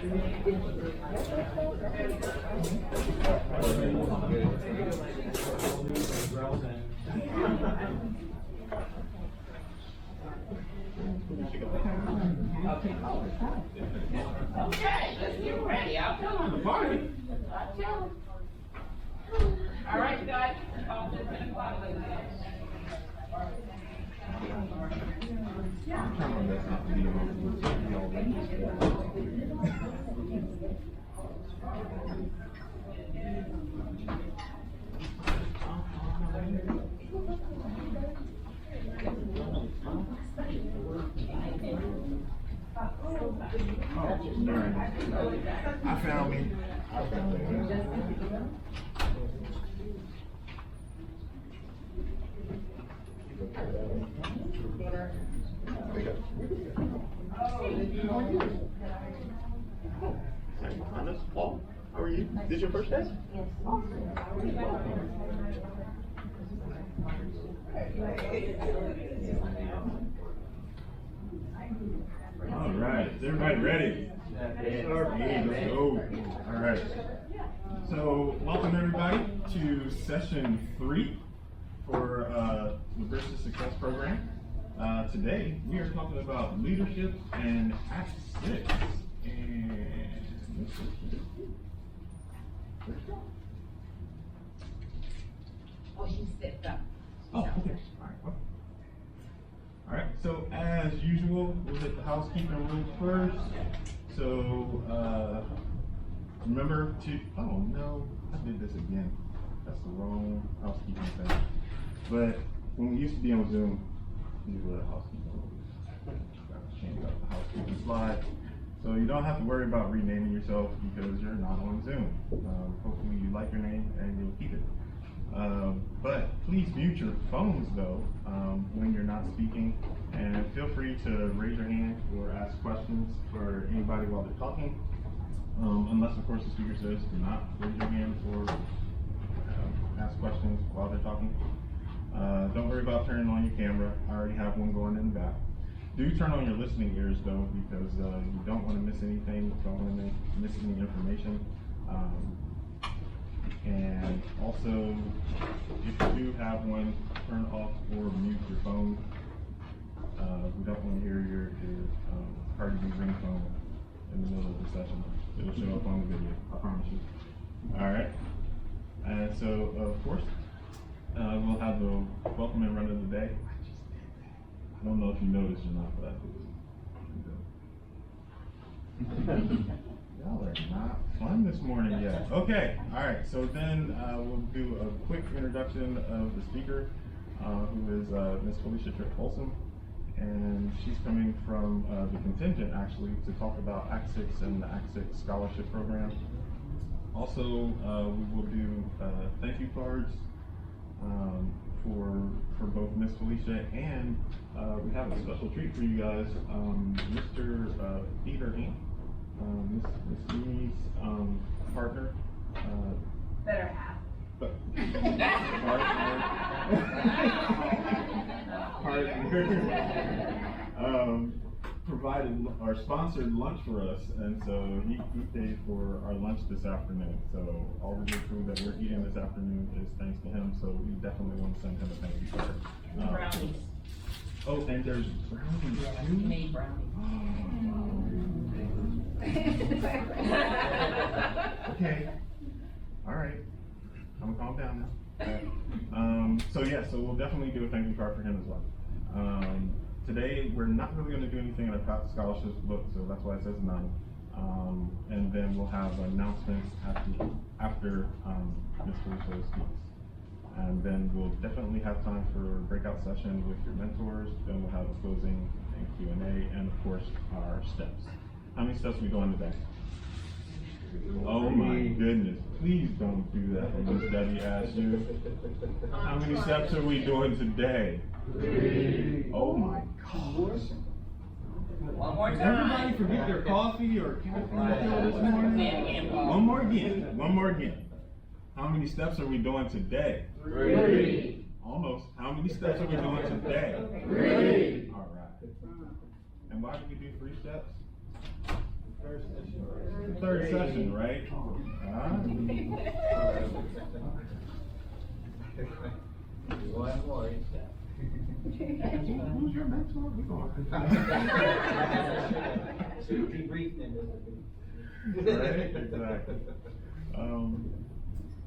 Okay, let's get ready. I'll tell them. I'll tell them. All right, you guys. Off to 10 o'clock. I found me. Paul, how are you? This is your first day? Yes. All right, is everybody ready? Let's go. All right. So, welcome everybody to session 3 for the B2S Success Program. Today, we are talking about leadership and Act 6. And Oh, she stepped up. oh, okay. All right. Well. All right. So as usual, we'll hit the housekeeping rules first. So remember to. Oh no, I did this again. That's the wrong housekeeping thing. But when we used to be on Zoom, these were the housekeeping rules. Change up the housekeeping slide. So you don't have to worry about renaming yourself because you're not on Zoom. Hopefully you like your name and you'll keep it. But please mute your phones though when you're not speaking, and feel free to raise your hand or ask questions for anybody while they're talking. Unless of course the speaker says do not raise your hand or ask questions while they're talking. Don't worry about turning on your camera. I already have one going in the back. Do turn on your listening ears though, because you don't want to miss anything, don't want to miss any information. And also, if you do have one, turn off or mute your phone. We don't want to hear your Cardi B ringtone in the middle of the session. It'll show up on the video, I promise you. All right. And so, of course, we'll have the welcome and run of the day. I don't know if you noticed or not, but I did. Y'all are not fun this morning yet. Okay, all right, so then we'll do a quick introduction of the speaker, who is Ms. Felicia Tripp-Olson, and she's coming from the contingent actually to talk about Act 6 and the Act 6 scholarship program. Also, we will do thank you cards for both Ms. Felicia and we have a special treat for you guys. Mr. Peter Inc., Miss Mimi's partner. Better half. But provided or sponsored lunch for us, and so he paid for our lunch this afternoon. So all the good food that we're eating this afternoon is thanks to him. So we definitely want to send him a thank you card. Brownies. Oh, and there's brownies too. Made brownies. Okay. All right. I'm gonna calm down now. So yeah, so we'll definitely do a thank you card for him as well. Today we're not really gonna do anything in our scholarships book, so that's why it says none. And then we'll have announcements after Ms. Felicia speaks. And then we'll definitely have time for a breakout session with your mentors. Then we'll have a closing and Q&A, and of course our steps. How many steps are we going today? Oh my goodness, please don't do that when Miss Debbie asks you. How many steps are we doing today? 3. Oh my gosh. One more Did time. everybody forget their coffee or caffeine this morning? One more again. How many steps are we doing today? 3. Almost. How many steps are we doing today? 3. All right. And why do we do 3 steps? The third session, right? Who's your mentor? Right, exactly.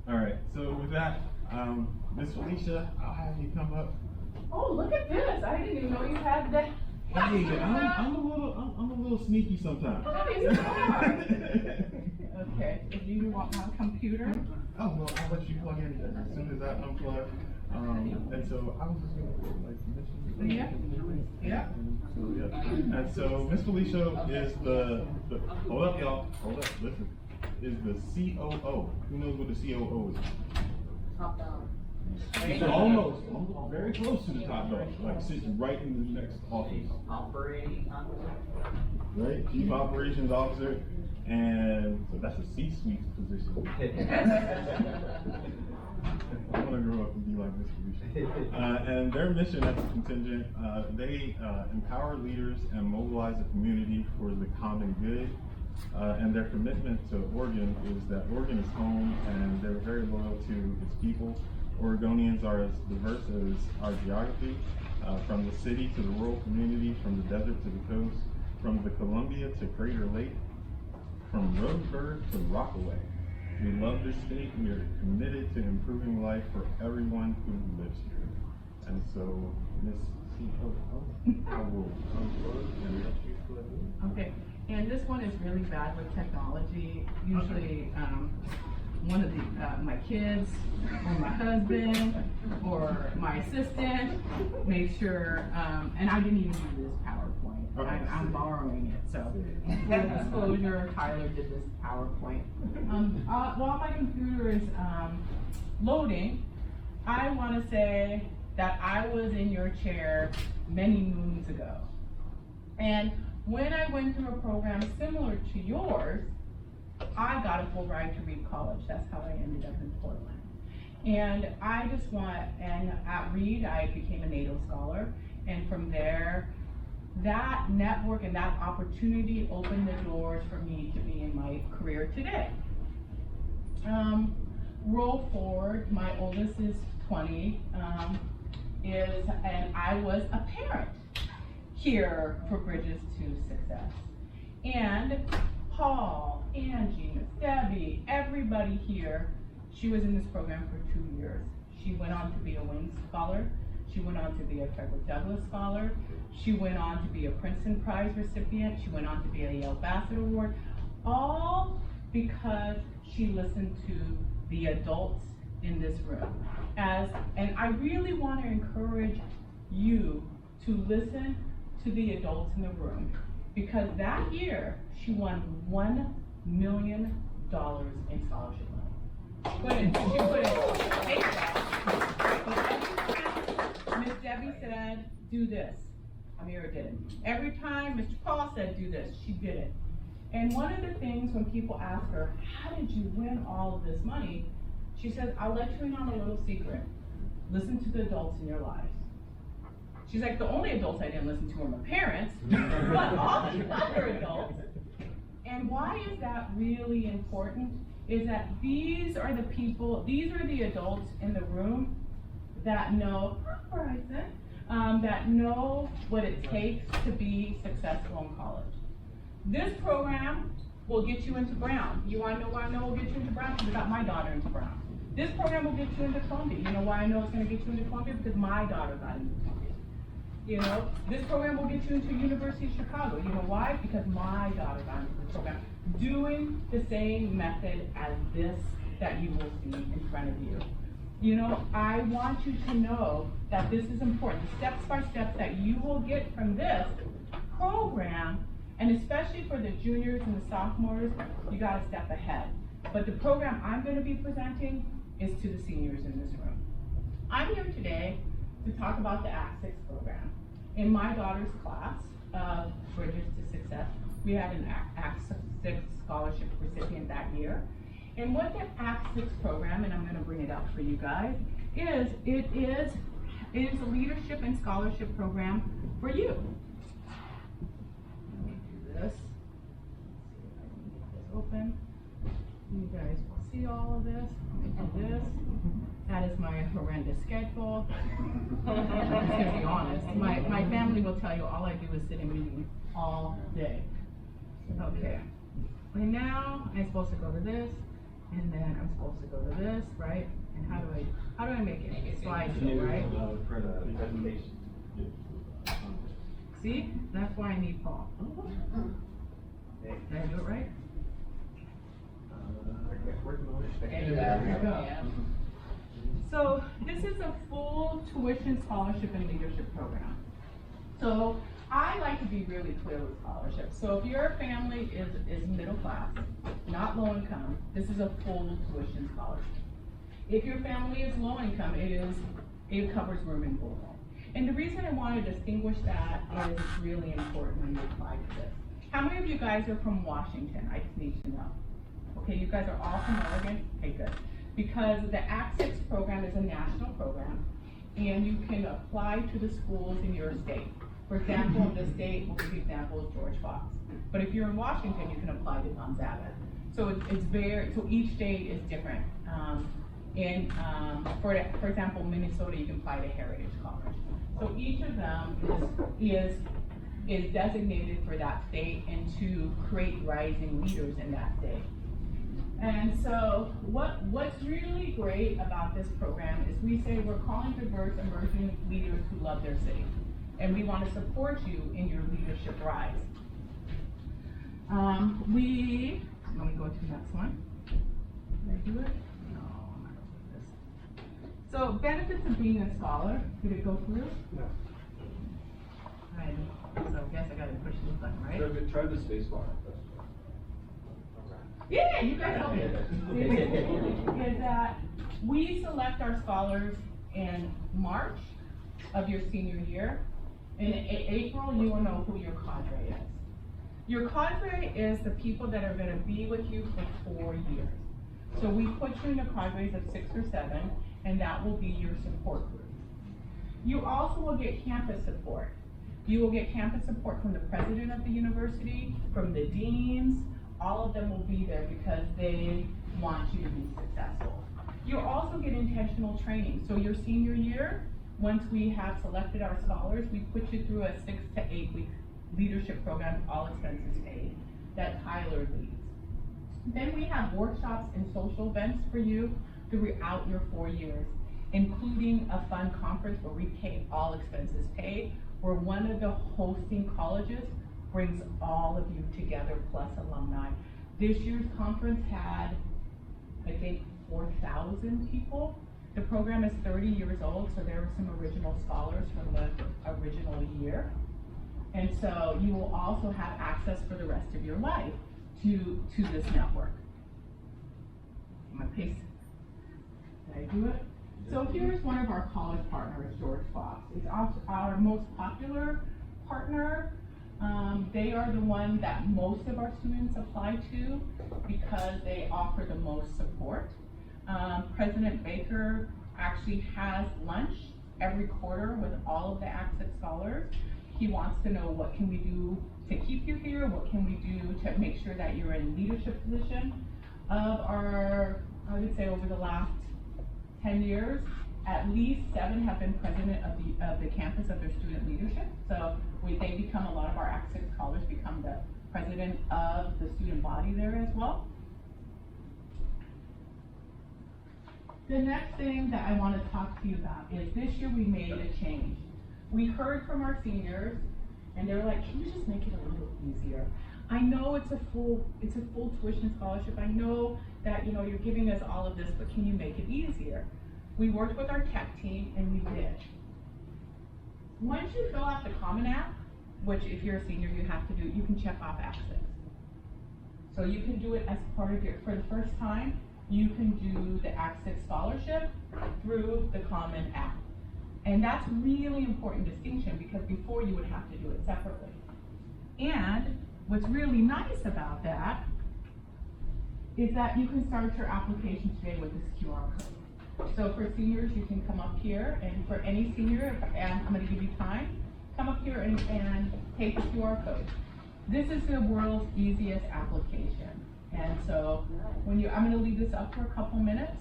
All right, so with that, Miss Felicia, I'll have you come up. Oh, look at this. I didn't even know you had that. Hey, I'm a little sneaky sometimes. Oh, you are. Okay, if you want my computer. Oh, well, I'll let you plug in as soon as I unplug. And so I was just gonna like mention. Yeah. So, yeah. And so Miss Felicia is the hold up, y'all. Hold up, listen. Is the COO. Who knows what the COO is? Top down. She's almost very close to the top dog, like sitting right in the next office. Operating officer. Right? Chief Operations Officer. And so that's a C-suite position. I want to grow up and be like Miss Felicia. And their mission as a contingent, they empower leaders and mobilize the community for the common good. And their commitment to Oregon is that Oregon is home, and they're very loyal to its people. Oregonians are as diverse as our geography, from the city to the rural community, from the desert to the coast, from the Columbia to Crater Lake, from Roseburg to Rockaway. We love this state. We are committed to improving life for everyone who lives here. And so, Miss COO, I will unplug and let you plug in. Okay, and this one is really bad with technology. Usually, one of the, my kids, or my husband, or my assistant, make sure, and I didn't even do this PowerPoint. I'm borrowing it, so. Full disclosure, Tyler did this PowerPoint. While my computer is loading, I want to say that I was in your chair many moons ago. And when I went through a program similar to yours, I got a full ride to Reed College. That's how I ended up in Portland. And I just want, and at Reed, I became a NATO scholar. And from there, that network and that opportunity opened the doors for me to be in my career today. Roll forward, my oldest is 20, and I was a parent here for Bridges to Success. And Paul, Angie, Miss Debbie, everybody here, she was in this program for 2 years. She went on to be a Wings Scholar. She went on to be a Frederick Douglass Scholar. She went on to be a Princeton Prize recipient. She went on to be a Yale Bassett Award, all because she listened to the adults in this room. And I really want to encourage you to listen to the adults in the room, because that year she won $1 million in scholarship money. She put it, take that. Miss Debbie said, do this. Amira did it. Every time Mr. Paul said, do this, she did it. And one of the things when people ask her, how did you win all of this money? She says, I'll let you in on a little secret. Listen to the adults in your lives. She's like, the only adults I didn't listen to were my parents, but all the other adults. And why is that really important? Is that these are the people, these are the adults in the room that know, that know what it takes to be successful in college. This program will get you into Brown. You want to know why I know it will get you into Brown? Because I got my daughter into Brown. This program will get you into Columbia. You know why I know it's going to get you into Columbia? Because my daughter got into Columbia. You know, this program will get you into University of Chicago. You know why? Because my daughter got into this program. Doing the same method as this that you will see in front of you. You know, I want you to know that this is important. The steps by steps that you will get from this program, and especially for the juniors and the sophomores, you got to step ahead. But the program I'm going to be presenting is to the seniors in this room. I'm here today to talk about the Act 6 program. In my daughter's class of Bridges to Success, we had an Act 6 scholarship recipient that year. And what the Act 6 program, and I'm going to bring it up for you guys, it is a leadership and scholarship program for you. Let me do this. open. You guys will see all of this. Let me do this. That is my horrendous schedule. I'm just gonna be honest. My family will tell you all I do is sit in meetings all day. Okay. And now I'm supposed to go to this, and then I'm supposed to go to this, right? And how do I make it? Slideshow, right? See? That's why I need Paul. Did I do it right? There we go. So this is a full tuition scholarship and leadership program. So I like to be really clear with scholarships. So if your family is middle class, not low income, this is a full tuition scholarship. If your family is low income, it covers room and board. And the reason I want to distinguish that is it's really important when you apply to this. How many of you guys are from Washington? I just need to know. Okay, you guys are all from Oregon? Okay, good. Because the Act 6 program is a national program, and you can apply to the schools in your state. For example, in the state, we'll give you example of George Fox. But if you're in Washington, you can apply to Gonzaga. So so each state is different. For example, Minnesota, you can apply to Heritage College. So each of them is designated for that state and to create rising leaders in that state. And so what's really great about this program is we say we're calling diverse emerging leaders who love their city. And we want to support you in your leadership rise. Let me go to the next one. Did I do it? No, I'm not going to do this. So benefits of being a scholar, did it go through? No. Right. So I guess I gotta push this button, right? Try the space bar. Yeah, you guys help me. Is that we select our scholars in March of your senior year. In April, you will know who your cadre is. Your cadre is the people that are gonna be with you for 4 years. So we put you in the cadres of 6 or 7, and that will be your support group. You also will get campus support. You will get campus support from the president of the university, from the deans. All of them will be there because they want you to be successful. You'll also get intentional training. So your senior year, once we have selected our scholars, we put you through a 6 to 8 week leadership program, all expenses paid, that Tyler leads. Then we have workshops and social events for you throughout your 4 years, including a fun conference where we pay all expenses paid, where one of the hosting colleges brings all of you together plus alumni. This year's conference had, I think, 4,000 people. The program is 30 years old, so there were some original scholars from the original year. And so you will also have access for the rest of your life to this network. I'm gonna paste. Did I do it? So here's one of our college partners, George Fox. It's our most popular partner. They are the one that most of our students apply to because they offer the most support. President Baker actually has lunch every quarter with all of the Act 6 scholars. He wants to know what can we do to keep you here, what can we do to make sure that you're in leadership position. Of our, I would say over the last 10 years, at least 7 have been president of the campus of their student leadership. So they become, a lot of our Act 6 scholars become the president of the student body there as well. The next thing that I want to talk to you about is this year we made a change. We heard from our seniors and they were like, can you just make it a little easier? I know it's a full tuition scholarship. I know that you're giving us all of this, but can you make it easier? We worked with our tech team and we did. Once you fill out the Common App, which if you're a senior you have to do, you can check off Act 6. So you can do it as part of for the first time, you can do the Act 6 scholarship through the Common App. And that's really important distinction because before you would have to do it separately. And what's really nice about that is that you can start your application today with this QR code. So for seniors, you can come up here, and for any senior, and I'm going to give you time, come up here and take the QR code. This is the world's easiest application. And so I'm gonna leave this up for a couple minutes.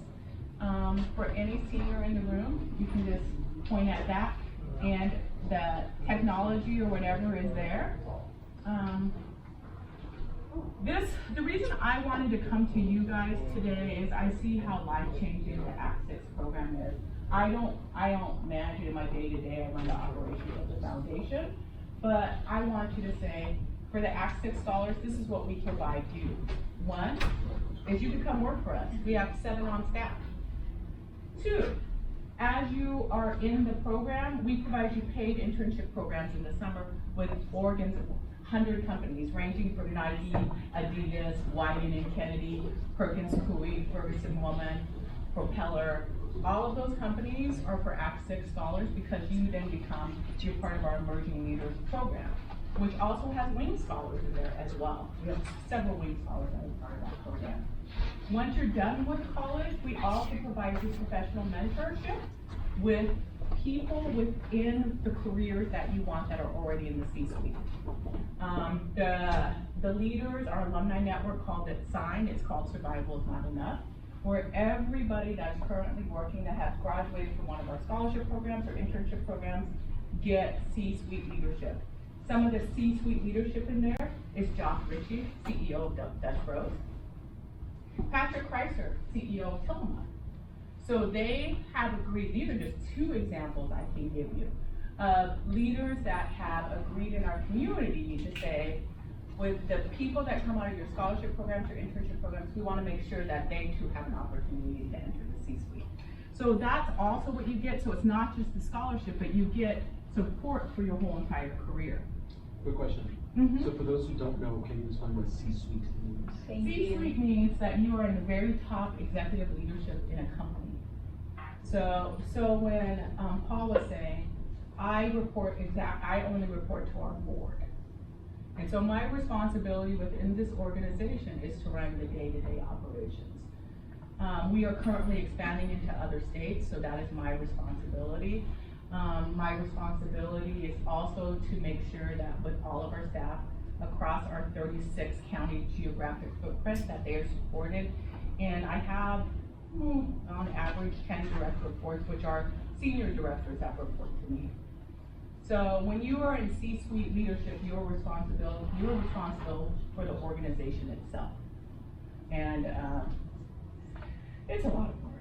For any senior in the room, you can just point at that and the technology or whatever is there. The reason I wanted to come to you guys today is I see how life-changing the Act 6 program is. I don't manage it in my day-to-day, I run the operations of the foundation, but I want you to say, for the Act 6 scholars, this is what we provide you. One, is you can come work for us. We have 7 on staff. 2, as you are in the program, we provide you paid internship programs in the summer with Oregon's 100 companies, ranging from Nike, Adidas, Wyden & Kennedy, Perkins Coie, Ferguson Woman, Propeller. All of those companies are for Act 6 scholars because you then you're part of our Emerging Leaders program, which also has wing scholars in there as well. We have several wing scholars that are part of that program. Once you're done with college, we also provide you professional mentorship with people within the careers that you want that are already in the C-suite. The leaders, our alumni network called it SIGN, it's called Survival is Not Enough, where everybody that's currently working that has graduated from one of our scholarship programs or internship programs get C-suite leadership. Some of the C-suite leadership in there is Josh Ritchie, CEO of Dutch Bros. Patrick Chrysler, CEO of Tillamook. So they have agreed, these are just 2 examples I can give you, of leaders that have agreed in our community to say, with the people that come out of your scholarship programs or internship programs, we want to make sure that they too have an opportunity to enter the C-suite. So that's also what you get, so it's not just the scholarship, but you get support for your whole entire career. Quick question. So for those who don't know, can you explain what C-suite means? C-suite means that you are in the very top executive leadership in a company. So when Paul was saying, I only report to our board. And so my responsibility within this organization is to run the day-to-day operations. We are currently expanding into other states, so that is my responsibility. My responsibility is also to make sure that with all of our staff across our 36 county geographic footprint that they are supported. And I have, on average, 10 direct reports, which are senior directors that report to me. So when you are in C-suite leadership, you're responsible for the organization itself. And it's a lot of work.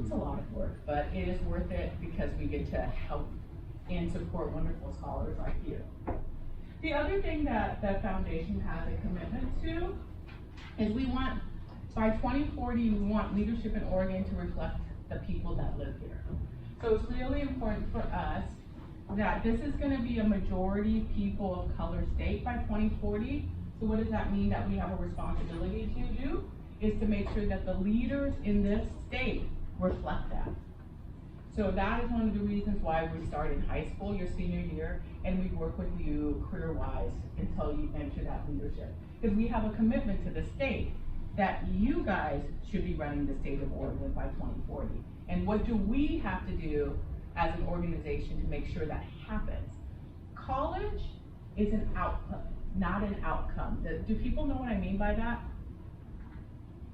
It's a lot of work, but it is worth it because we get to help and support wonderful scholars like you. The other thing that the foundation has a commitment to is by 2040, we want leadership in Oregon to reflect the people that live here. So it's really important for us that this is going to be a majority people of color state by 2040. So what does that mean that we have a responsibility to do? Is to make sure that the leaders in this state reflect that. So that is one of the reasons why we start in high school, your senior year, and we work with you career-wise until you enter that leadership. Because we have a commitment to the state that you guys should be running the state of Oregon by 2040. And what do we have to do as an organization to make sure that happens? College is an output, not an outcome. Do people know what I mean by that?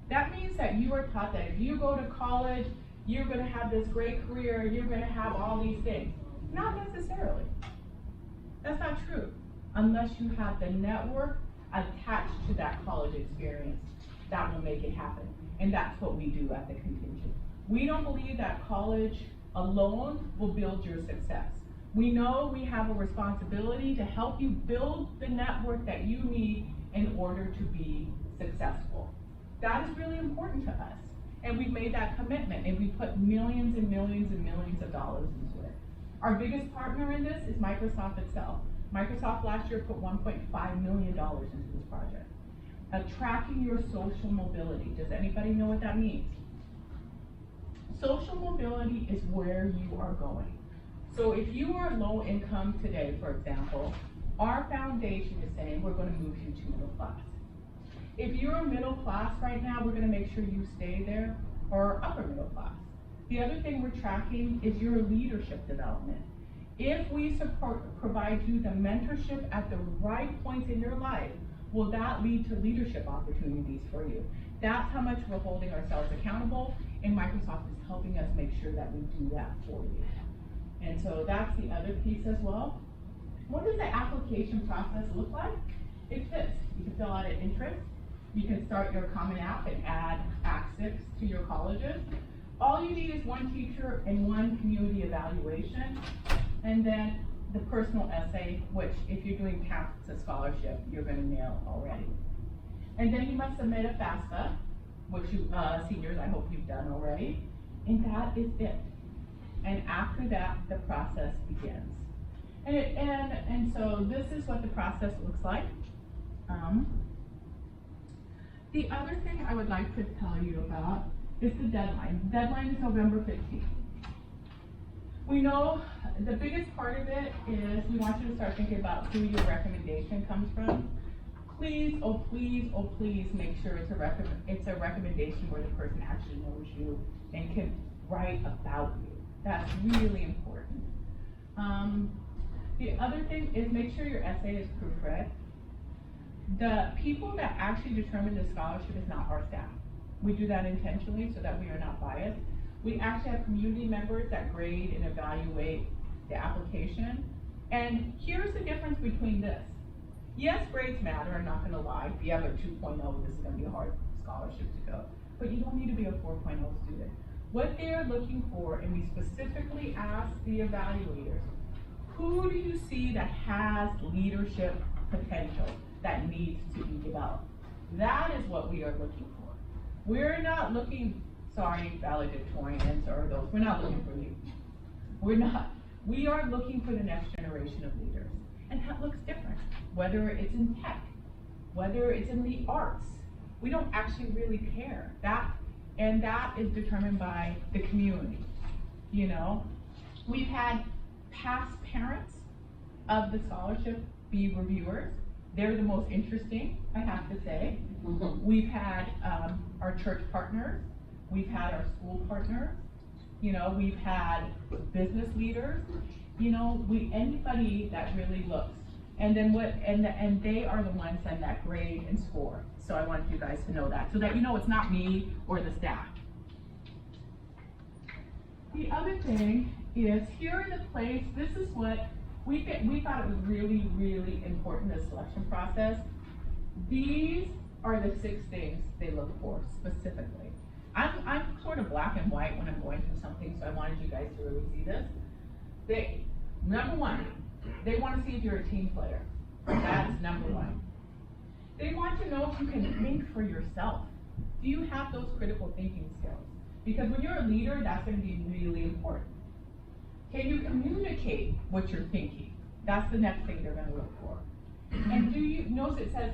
That means that you are taught that if you go to college, you're going to have this great career, you're going to have all these things. Not necessarily. That's not true. Unless you have the network attached to that college experience, that will make it happen. And that's what we do at the contingent. We don't believe that college alone will build your success. We know we have a responsibility to help you build the network that you need in order to be successful. That is really important to us. And we've made that commitment, and we put millions and millions and millions of dollars into it. Our biggest partner in this is Microsoft itself. Microsoft last year put $1.5 million into this project. Tracking your social mobility. Does anybody know what that means? Social mobility is where you are going. So if you are low income today, for example, our foundation is saying we're going to move you to middle class. If you're middle class right now, we're going to make sure you stay there, or upper middle class. The other thing we're tracking is your leadership development. If we provide you the mentorship at the right point in your life, will that lead to leadership opportunities for you? That's how much we're holding ourselves accountable, and Microsoft is helping us make sure that we do that for you. And so that's the other piece as well. What does the application process look like? It's this. You can fill out an interest. You can start your Common App and add access to your colleges. All you need is one teacher and one community evaluation, and then the personal essay, which if you're doing paths to scholarship, you're gonna nail already. And then you must submit a FAFSA, which you, seniors, I hope you've done already, and that is it. And after that, the process begins. And so this is what the process looks like. The other thing I would like to tell you about is the deadline. The deadline is November 15th. We know the biggest part of it is we want you to start thinking about who your recommendation comes from. Please, oh please, oh please make sure it's a recommendation where the person actually knows you and can write about you. That's really important. The other thing is make sure your essay is proofread. The people that actually determine the scholarship is not our staff. We do that intentionally so that we are not biased. We actually have community members that grade and evaluate the application. And here's the difference between this. Yes, grades matter, I'm not gonna lie. If you have a 2.0, this is gonna be a hard scholarship to go. But you don't need to be a 4.0 student. What they're looking for, and we specifically ask the evaluators, who do you see that has leadership potential that needs to be developed? That is what we are looking for. We're not looking, sorry, valedictorians or those, we're not looking for you. We're not. We are looking for the next generation of leaders. And that looks different, whether it's in tech, whether it's in the arts. We don't actually really care. And that is determined by the community, you know? We've had past parents of the scholarship be reviewers. They're the most interesting, I have to say. We've had our church partners, we've had our school partners, you know, we've had business leaders, you know, anybody that really looks. And then and they are the ones that grade and score. So I wanted you guys to know that, so that you know it's not me or the staff. The other thing is, here in the place, this is what we thought it was really, really important, the selection process. These are the 6 things they look for specifically. I'm sort of black and white when I'm going through something, so I wanted you guys to really see this. Number 1, they want to see if you're a team player. That's number 1. They want to know if you can think for yourself. Do you have those critical thinking skills? Because when you're a leader, that's going to be really important. Can you communicate what you're thinking? That's the next thing they're going to look for. And do you notice it says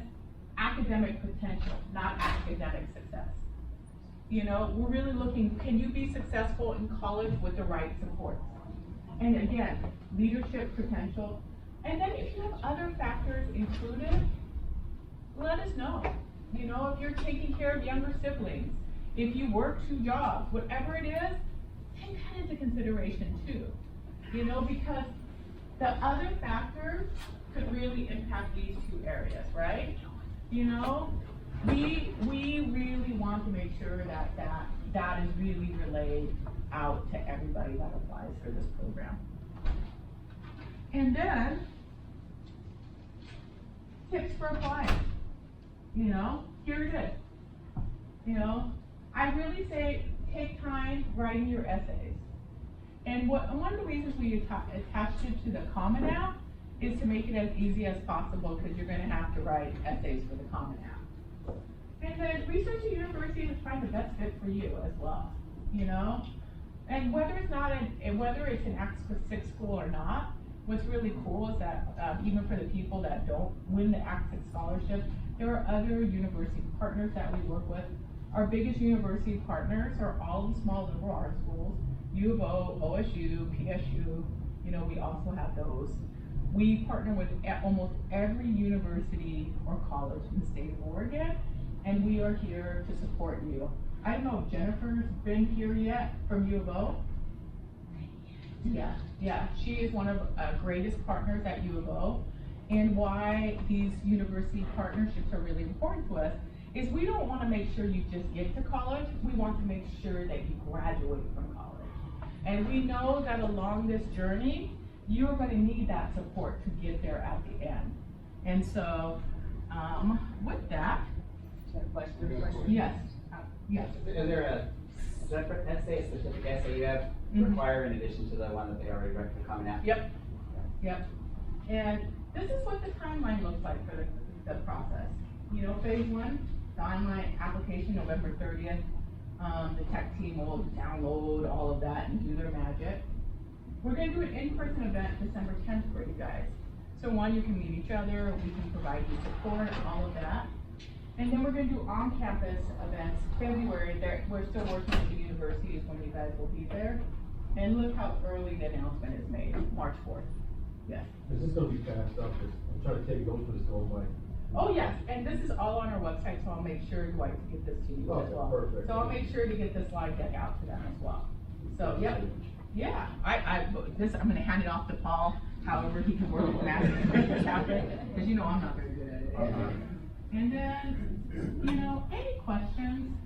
academic potential, not academic success? You know, we're really looking, can you be successful in college with the right supports? And again, leadership potential. And then if you have other factors included, let us know. You know, if you're taking care of younger siblings, if you work 2 jobs, whatever it is, take that into consideration too. You know, because the other factors could really impact these 2 areas, right? You know, we really want to make sure that is really relayed out to everybody that applies for this program. And then, tips for applying. You know, here it is. You know, I really say take time writing your essays. And one of the reasons we attached it to the Common App is to make it as easy as possible, because you're going to have to write essays for the Common App. And the research at university is find the best fit for you as well, you know? And whether it's an Access 6 school or not, what's really cool is that even for the people that don't win the Access scholarship, there are other university partners that we work with. Our biggest university partners are all the small liberal arts schools, U of O, OSU, PSU, you know, we also have those. We partner with almost every university or college in the state of Oregon, and we are here to support you. I don't know if Jennifer's been here yet from U of O. Yeah, she is one of our greatest partners at U of O. and why these university partnerships are really important to us is we don't want to make sure you just get to college, we want to make sure that you graduate from college. And we know that along this journey, you're going to need that support to get there at the end. And so, with that, Question? yes, yes. Is there a separate essay, specific essay you have Mhm. require in addition to the one that they already recommend coming out? Yep, yep. And this is what the timeline looks like for the process. You know, phase one, the online application, November 30th. The tech team will download all of that and do their magic. We're gonna do an in-person event December 10th for you guys. So one, you can meet each other, we can provide you support, all of that. And then we're gonna do on-campus events February. We're still working with the universities when you guys will be there. And look how early the announcement is made, March 4th. Yes. This is gonna be fast up, I'm trying to take those for this go by. Oh, yes, and this is all on our website, so I'll make sure to get this to you as Okay, well. perfect. So I'll make sure to get the slide deck out to them as well. So, yep, yeah, I'm gonna hand it off to Paul, however he can work with Matt to make this happen, because you know I'm not very good at it. And then, you know, any questions,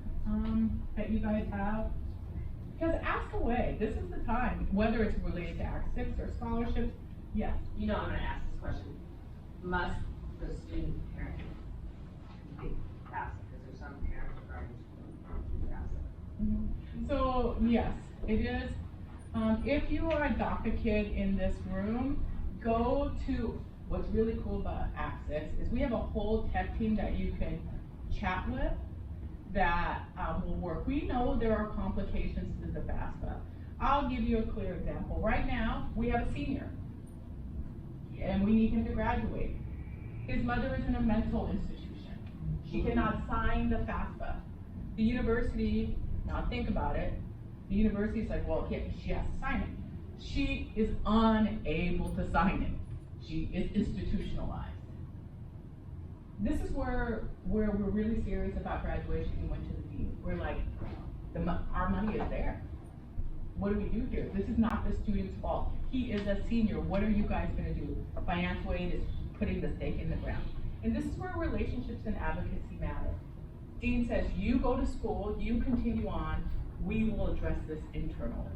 that you guys have? Because ask away, this is the time, whether it's related to Act 6 or scholarships, yes. You know I'm gonna ask this question. Must the student parent be passive? Because there's some parents who are passive. So, yes, it is. If you are a DACA kid in this room, go to, what's really cool about Access is we have a whole tech team that you can chat with that will work. We know there are complications to the FAFSA. I'll give you a clear example. Right now, we have a senior, and we need him to graduate. His mother is in a mental institution. She cannot sign the FAFSA. The university, now think about it, the university is like, well, yeah, she has to sign it. She is unable to sign it. She is institutionalized. This is where we're really serious about graduation and went to the dean. We're like, our money is there. What do we do here? This is not the student's fault. He is a senior. What are you guys gonna do? Financial aid is putting the stake in the ground. And this is where relationships and advocacy matter. Dean says, you go to school, you continue on, we will address this internally.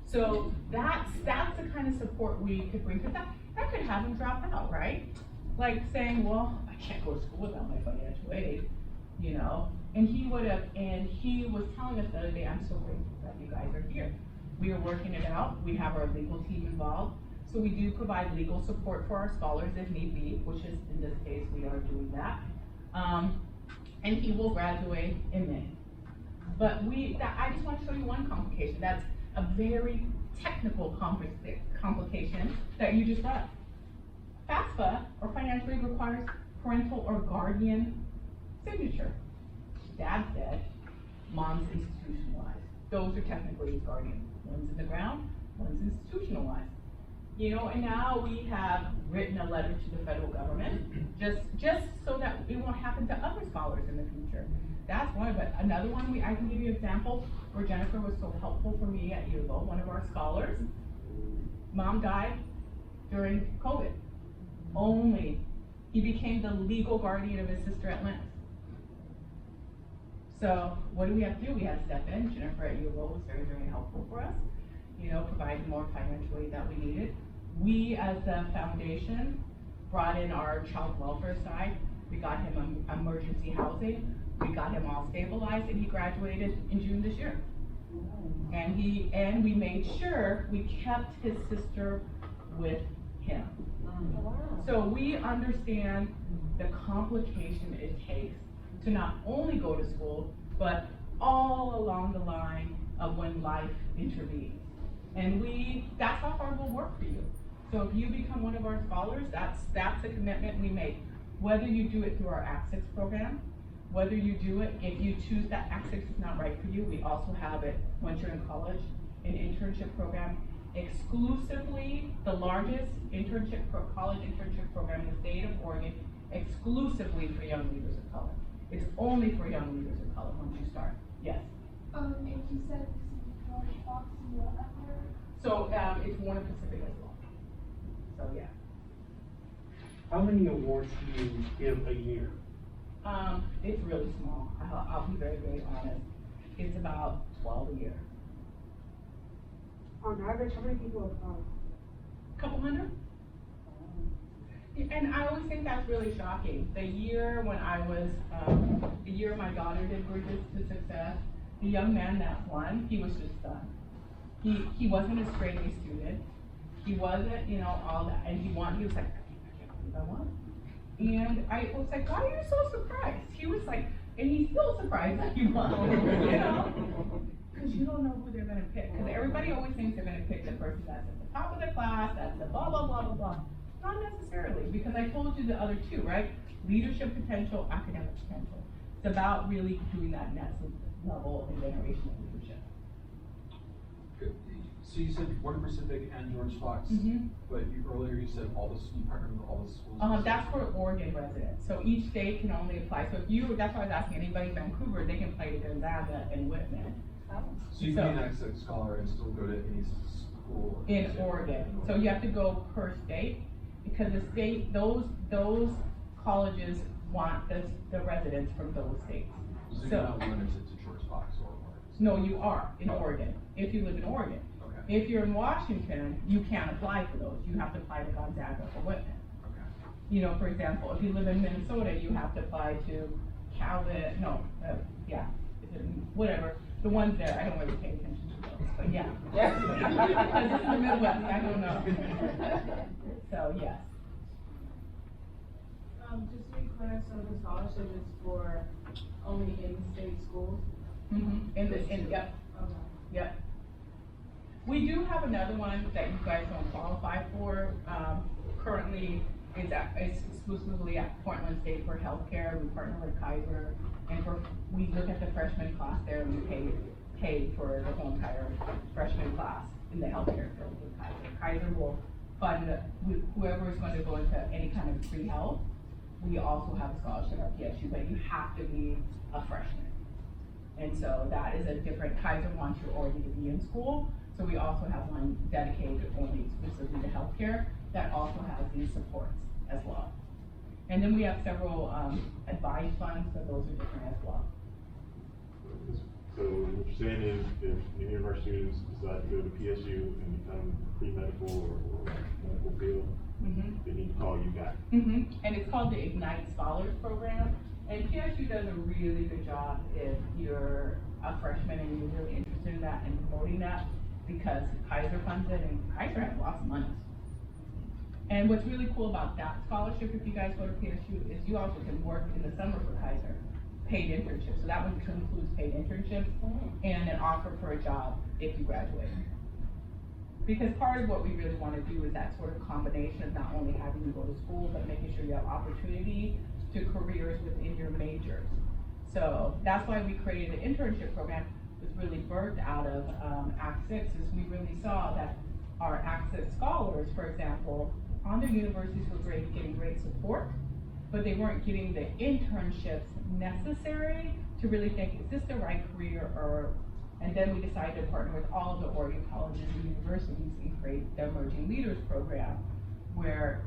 So that's the kind of support we could bring, because that could have him drop out, right? Like saying, well, I can't go to school without my financial aid, you know? And he was telling us the other day, I'm so grateful that you guys are here. We are working it out, we have our legal team involved. So we do provide legal support for our scholars if need be, which is, in this case, we are doing that. And he will graduate in May. But I just want to show you one complication. That's a very technical complication that you just read. FAFSA, or financial aid, requires parental or guardian signature. Dad's dead, mom's institutionalized. Those are technically his guardians. One's in the ground, one's institutionalized. You know, and now we have written a letter to the federal government, just so that it won't happen to other scholars in the future. That's one, but another one, I can give you an example where Jennifer was so helpful for me at UVO, one of our scholars. Mom died during COVID. He became the legal guardian of his sister at Lent. So what do we have to do? We had to step in. Jennifer at UVO was very, very helpful for us, you know, providing more financial aid that we needed. We, as the foundation, brought in our child welfare side. We got him emergency housing. We got him all stabilized, and he graduated in June this year. And we made sure we kept his sister with him. So we understand the complication it takes to not only go to school, but all along the line of when life intervenes. And that's how hard we'll work for you. So if you become one of our scholars, that's the commitment we make. Whether you do it through our Act 6 program, whether you do it, if you choose that Act 6 is not right for you, we also have it once you're in college, an internship program, exclusively the largest college internship program in the state of Oregon, exclusively for young leaders of color. It's only for young leaders of color once you start. Yes? If you said this is George Fox and what other? So it's Warner Pacific as well. So yeah. How many awards do you give a year? It's really small. I'll be very, very honest. It's about 12 a year. On average, how many people apply? Couple hundred? And I always think that's really shocking. The year when I was, the year my daughter did Bridges to Success, the young man that won, he was just stunned. He wasn't a straight A student. He wasn't, you know, all that, and he was like, I can't believe I won. And I was like, why are you so surprised? He was like, and he's still surprised that you won, you know? Because you don't know who they're gonna pick. Because everybody always thinks they're gonna pick the person that's at the top of the class, that's the blah, blah, blah, blah, blah. Not necessarily, because I told you the other two, right? Leadership potential, academic potential. It's about really doing that next level and generation of leadership. Good. So you said Warner Pacific and George Fox, but earlier you said you partnered with all the schools. That's for Oregon residents. So each state can only apply. So if that's why I was asking anybody in Vancouver, they can play to Gonzaga and Whitman. So you can be an access scholar and still go to any school In Oregon. So you have to go per state, because the state, those colleges want the residents from those states. So you're not limited to George Fox or Warner? No, you are in Oregon, if you live in Oregon. Okay. If you're in Washington, you can't apply for those. You have to apply to Gonzaga or Whitman. Okay. You know, for example, if you live in Minnesota, you have to apply to whatever, the ones there, I don't really pay attention to those, but yeah. Because this is the Midwest, I don't know. So, yes. Just to be clear, so the scholarship is for only in-state schools? Yep, Okay. yep. We do have another one that you guys don't qualify for, currently it's exclusively at Portland State for healthcare. We partner with Kaiser, and we look at the freshman class there, and we pay for the whole entire freshman class in the healthcare field with Kaiser. Kaiser will fund whoever is going to go into any kind of free health. We also have a scholarship at PSU, but you have to be a freshman. And so that is a different, Kaiser wants you already to be in school. So we also have one dedicated only exclusively to healthcare that also has these supports as well. And then we have several advice funds, so those are different as well. So what you're saying is, if any of our students decide to go to PSU and become pre-medical or medical field, they need to call you guys. And it's called the Ignite Scholars Program. And PSU does a really good job if you're a freshman and you're really interested in that and promoting that, because Kaiser funds it, and Kaiser has lots of money. And what's really cool about that scholarship, if you guys go to PSU, is you also can work in the summer for Kaiser, paid internships. So that one includes paid internships and an offer for a job if you graduate. Because part of what we really want to do is that sort of combination of not only having you go to school, but making sure you have opportunity to careers within your majors. So that's why we created the internship program. It was really birthed out of Act 6, is we really saw that our Act 6 scholars, for example, on their universities were getting great support, but they weren't getting the internships necessary to really think, is this the right career? And then we decided to partner with all of the Oregon colleges and universities and create the Emerging Leaders Program, where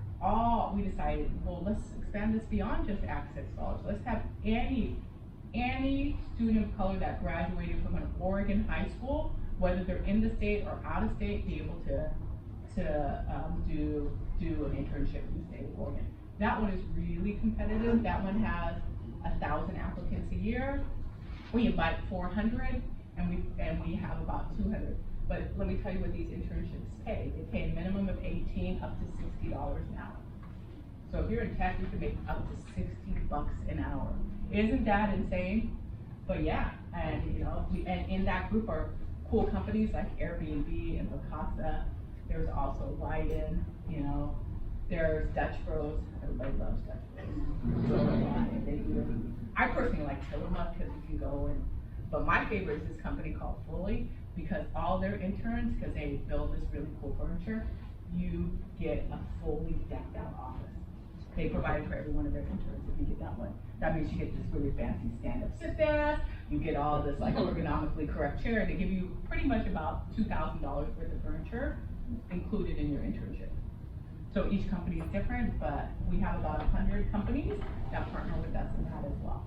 we decided, well, let's expand this beyond just Act 6 scholars. Let's have any student of color that graduated from an Oregon high school, whether they're in the state or out of state, be able to do an internship in the state of Oregon. That one is really competitive. That one has 1,000 applicants a year. We invite 400, and we have about 200. But let me tell you what these internships pay. They pay a minimum of $18 up to $60 an hour. So if you're in tech, you can make up to $60 an hour. Isn't that insane? But yeah, and you know, and in that group are cool companies like Airbnb and Vacasa. There's also Wyden, you know, there's Dutch Bros. Everybody loves Dutch Bros. I personally like Tillamook because you can go and, but my favorite is this company called Fully, because all their interns, because they build this really cool furniture, you get a fully decked out office. They provide it for every one of their interns if you get that one. That means you get this really fancy stand-up sit desk, you get all this like ergonomically correct chair. They give you pretty much about $2,000 worth of furniture included in your internship. So each company is different, but we have about 100 companies that partner with us in that as well.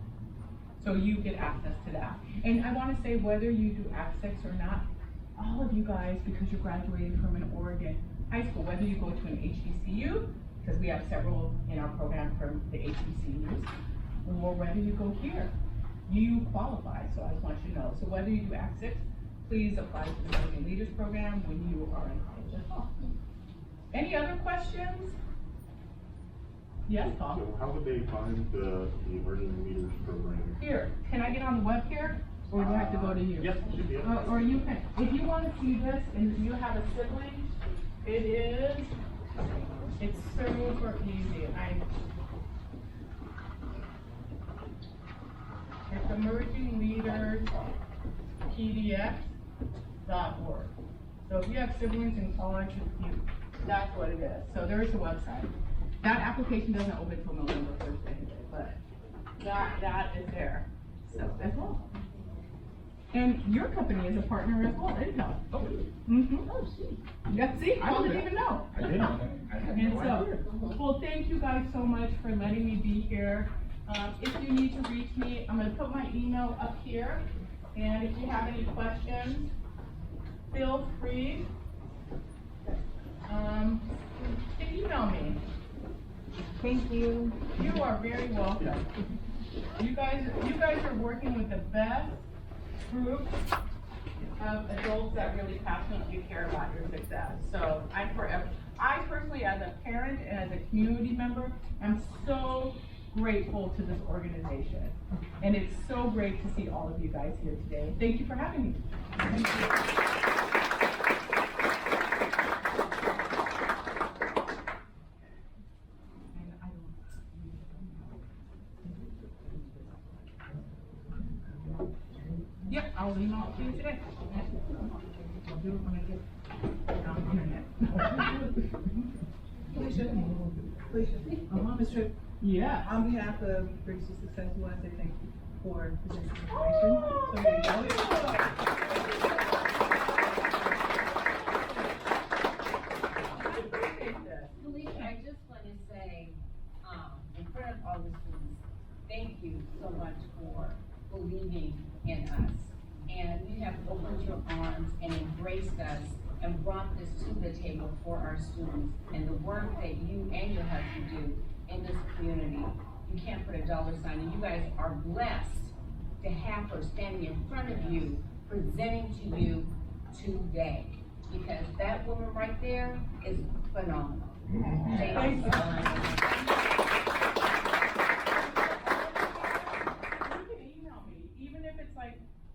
So you get access to that. And I wanna say, whether you do Act 6 or not, all of you guys, because you're graduating from an Oregon high school, whether you go to an HBCU, because we have several in our program from the HBCUs, or whether you go here, you qualify, so I just want you to know. So whether you do Act 6, please apply to the Emerging Leaders Program when you are in college as well. Any other questions? Yes, Paul? So how would they find the Emerging Leaders Program? Here, can I get on the web here, or do I have to go to you? Yes, it should be. Or you can, if you wanna see this and you have a sibling, it's super easy. It's Emerging Leaders PDX.org. So if you have siblings in college, that's what it is. So there's the website. That application doesn't open until November 1st anyway, but that is there, so as well. And your company is a partner as well, Intel. Oh, Yeah, see, I didn't even know. I didn't. I had And no so, idea. well, thank you guys so much for letting me be here. If you need to reach me, I'm gonna put my email up here. And if you have any questions, feel free to email me. Thank you. You are very welcome. You guys are working with the best group of adults that really passionately care about your success. So I personally, as a parent and as a community member, am so grateful to this organization. And it's so great to see all of you guys here today. Thank you for having me. Thank you. Yep, I'll email it to you today. I'll do it when I get on the internet. Mr. Yeah. On behalf of Bridge to Success, we want to say thank you for this information. So there you go. Felicia, I just want to say, in front of all the students, thank you so much for believing in us. And you have opened your arms and embraced us and brought this to the table for our students. And the work that you and your husband do in this community, you can't put a dollar sign. And you guys are blessed to have her standing in front of you, presenting to you today. Because that woman right there is phenomenal. Thank you so much.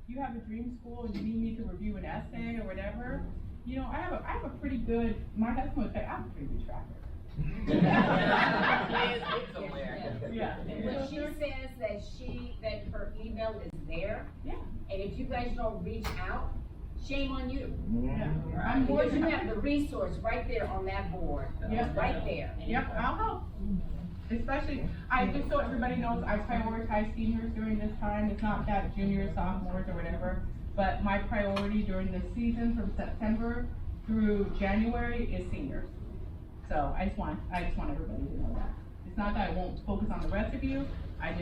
You have a dream school and you need me to review an essay or whatever, you know, I have a pretty good, my husband would say, I'm a pretty good tracker. Yeah. When she says that her email is there, Yeah. and if you guys don't reach out, shame on you. Yeah. I'm more Because you than have the resource right there on that board, Yep. right there. Yep, I'll help. Especially, just so everybody knows, I prioritize seniors during this time. It's not that juniors, sophomores, or whatever, but my priority during this season from September through January is seniors. So I just want everybody to know that. It's not that I won't focus on the rest of you, I'm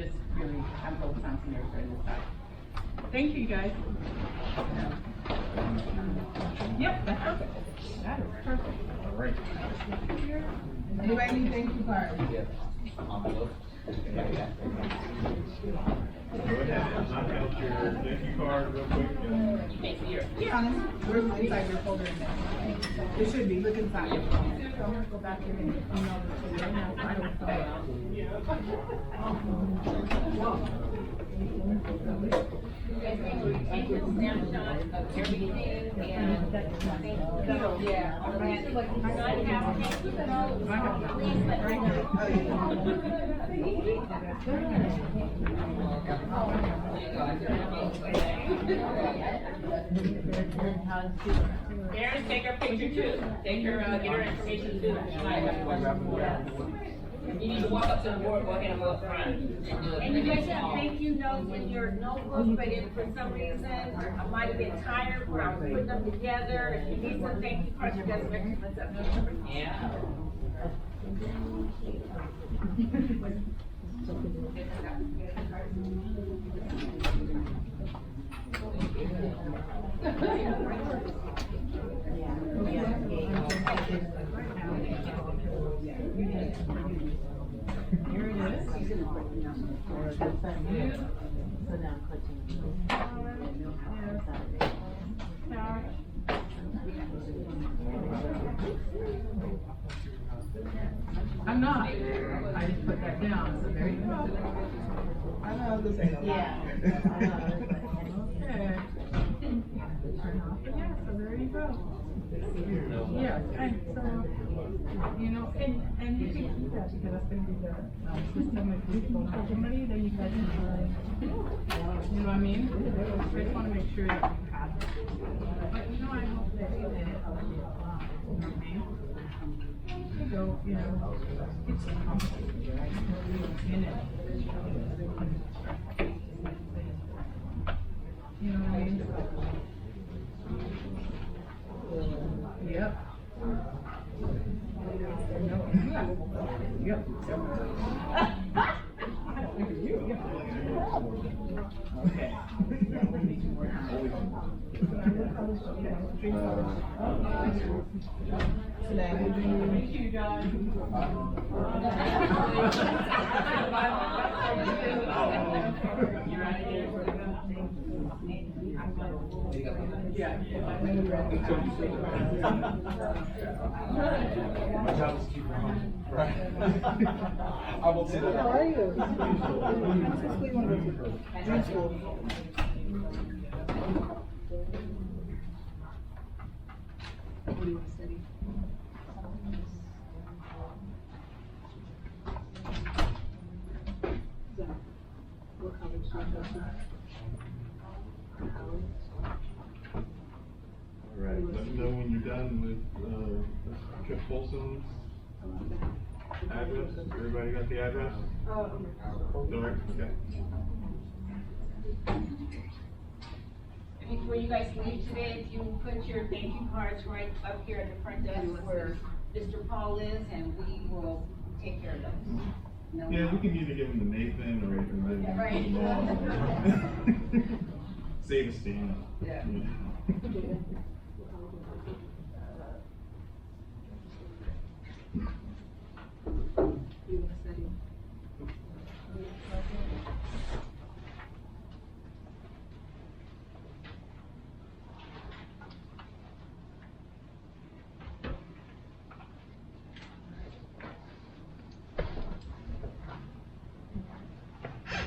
focused on seniors during this time. Thank you, guys. Yep, that's perfect. That is perfect. All right. Anybody need thank you cards? Go ahead, knock out your thank you card real quick. Be honest, where's my inside your folder? It should be, look inside. So I'm gonna go back in and email it to you right now, so I don't forget. Take a snapshot of everything and thank you. Yeah. Not have thank you notes, please let me know. Erin, take her picture too. Take her, get her information too. She might have questions for us. You need to walk up to the board, go ahead and go up front. And do it. And you guys have thank you notes in your notebook, but if for some reason I might have been tired where I was putting them together, if you need some thank you cards, you guys make them up. Yeah. Here it is. I'm not. I just put that down, so there you go. I know this ain't a lot. Yeah. Okay. Yeah, so there you go. Yes, and so, you know, and you can keep that because that's gonna be the system if you don't have somebody, then you guys can try. You know what I mean? I just wanna make sure that you have it. But you know, I hope that you did it. You know what I mean? You go, you know, it's in it. You know what I mean? Yep. Yep. Okay. Thank you, guys. My job is to keep going. Right. I will say that. How are you? What school you wanna go to? Dream school. What do you want to study? So, what college do you want to go to? All right, let me know when you're done with Trip Folsom's address. Everybody got the address? Sorry, okay. Before you guys leave today, if you put your thank you cards right up here at the front desk where Mr. Paul is, and we will take care of those. No Yeah, we can either give them to Nathan or give them Right. to Law. Save a stand. Yeah. You want to study?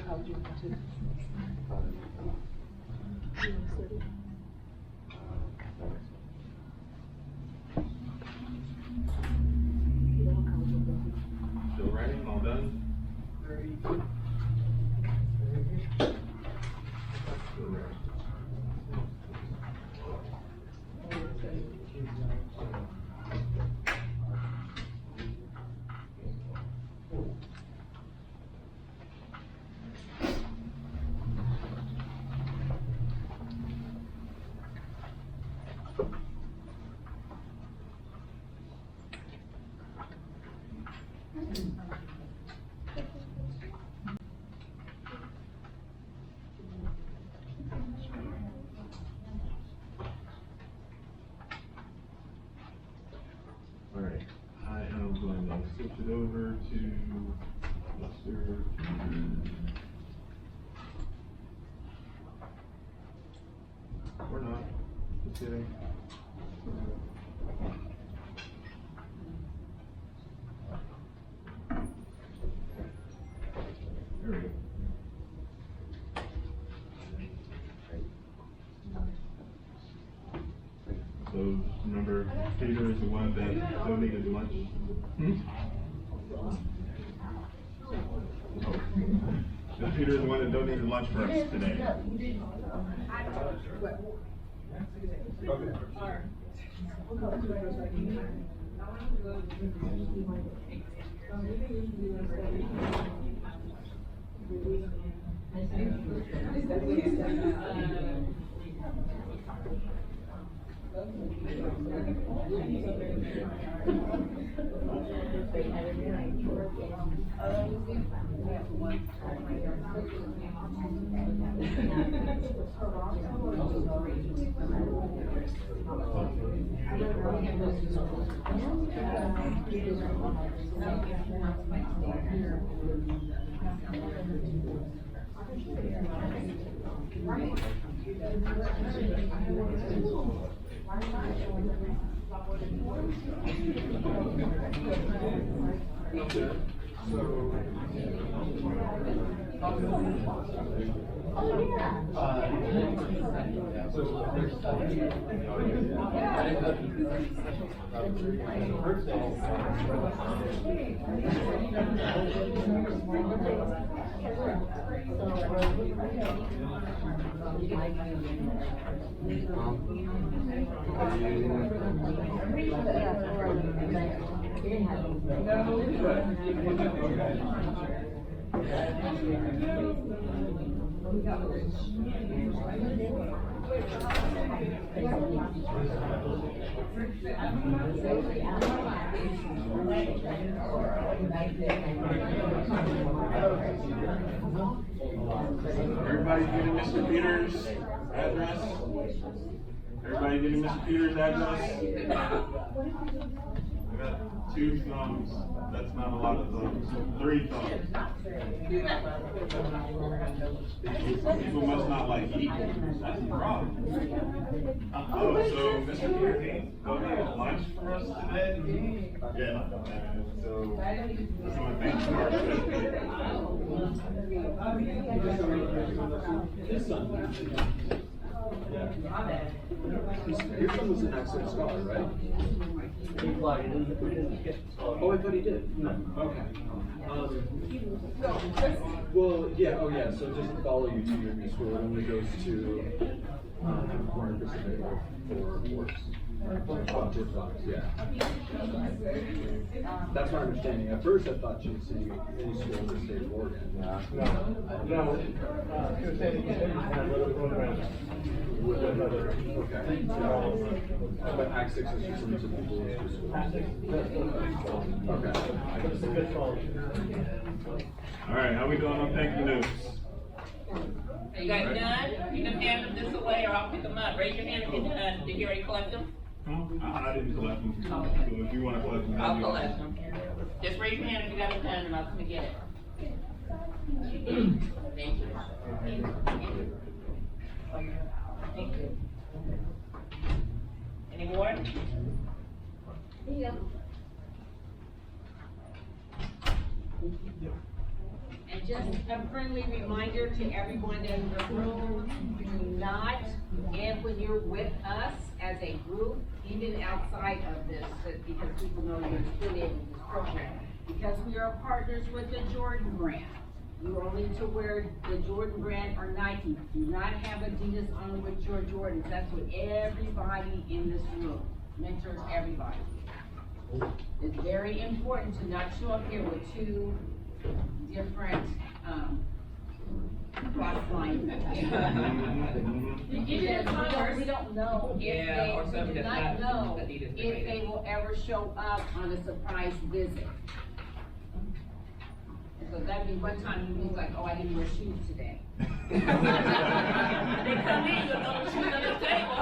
How would you want to? You want to study? You know what college you want to go to? Still writing, all done? All right, I am going to switch it over to Mr. Or not, just kidding. There we go. So remember, Peter is the one that donated lunch. So Peter is the one that donated lunch for us today. Everybody getting Mr. Peters' address? Everybody getting Mr. Peters' address? I got 2 thumbs. That's not a lot of thumbs. 3 thumbs. People must not like equal. That's the problem. Oh, so Mr. Peters, go get lunch for us today? Yeah. So, that's one thing for our His son. Your son was an excellent scholar, right? He applied, he didn't get. Oh, I thought he did. No. Okay. Well, yeah, oh yeah, so just follow you to your new school, it only goes to, Warren Pacific for works. Yeah. That's my understanding. At first, I thought you'd see any school in the state of Oregon. No, he was saying he had a little program with another. Okay. But Act 6 is just limited to schools. Okay. It's a good call. All right, how we doing on thank you notes? You guys done? You can hand them this away or I'll pick them up. Raise your hand if you're done. Did you already collect them? I didn't collect them. So if you want to collect them, I'll collect them. Just raise your hand if you got them done and I'll come and get it. Thank you. Thank you. Any more? Yeah. And just a friendly reminder to everyone in the room, do not, and when you're with us as a group, even outside of this, because people know you're affiliated with this program, because we are partners with the Jordan brand. You only to wear the Jordan brand or Nike. Do not have Adidas on with your Jordans. That's what everybody in this room, mentors everybody. It's very important to not show up here with 2 different, cross lines. We don't know Yeah, or if they, something we do that's not not know Adidas if related. they will ever show up on a surprise visit. And so that'd be one time you be like, oh, I didn't wear shoes today. They come in with no shoes on the table,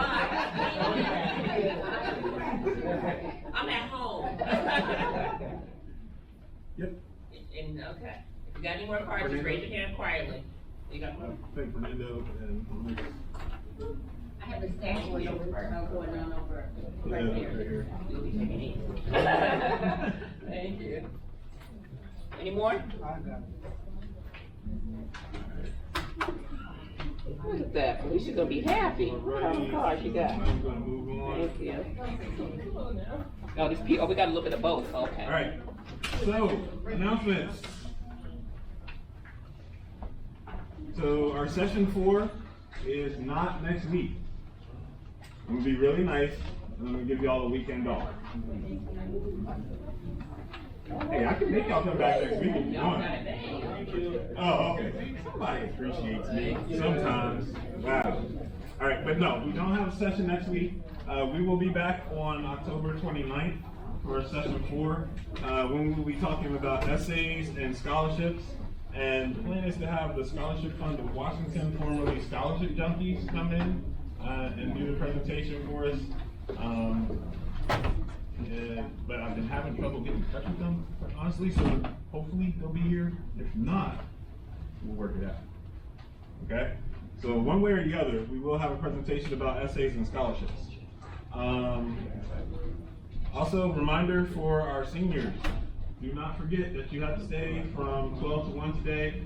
I'm at home. Yep. And, okay. If you got any more cards, just raise your hand quietly. You got more? Thank Fernando and. I have a stack going on over Yeah, right right there. here. You'll be taking these. Thank you. Any more? Look at that, Felicia's gonna be happy. What kind of cards you got? I'm gonna move on. Thank you. Oh, this oh, we got a little bit of both, okay. All right, so announcements. So our session 4 is not next week. I'm gonna be really nice, and I'm gonna give you all a weekend off. Hey, I can make y'all come back next week if you want. Oh, okay. Somebody appreciates me sometimes. Wow. All right, but no, we don't have a session next week. we will be back on October 29th for session 4, when we will be talking about essays and scholarships. And the plan is to have the Scholarship Fund of Washington, formerly Scholarship Junkies, come in and do the presentation for us. But I've been having trouble getting in touch with them, honestly, so hopefully they'll be here. If not, we'll work it out. Okay? So one way or the other, we will have a presentation about essays and scholarships. Also, reminder for our seniors, do not forget that you have to stay from 12 to 1 today,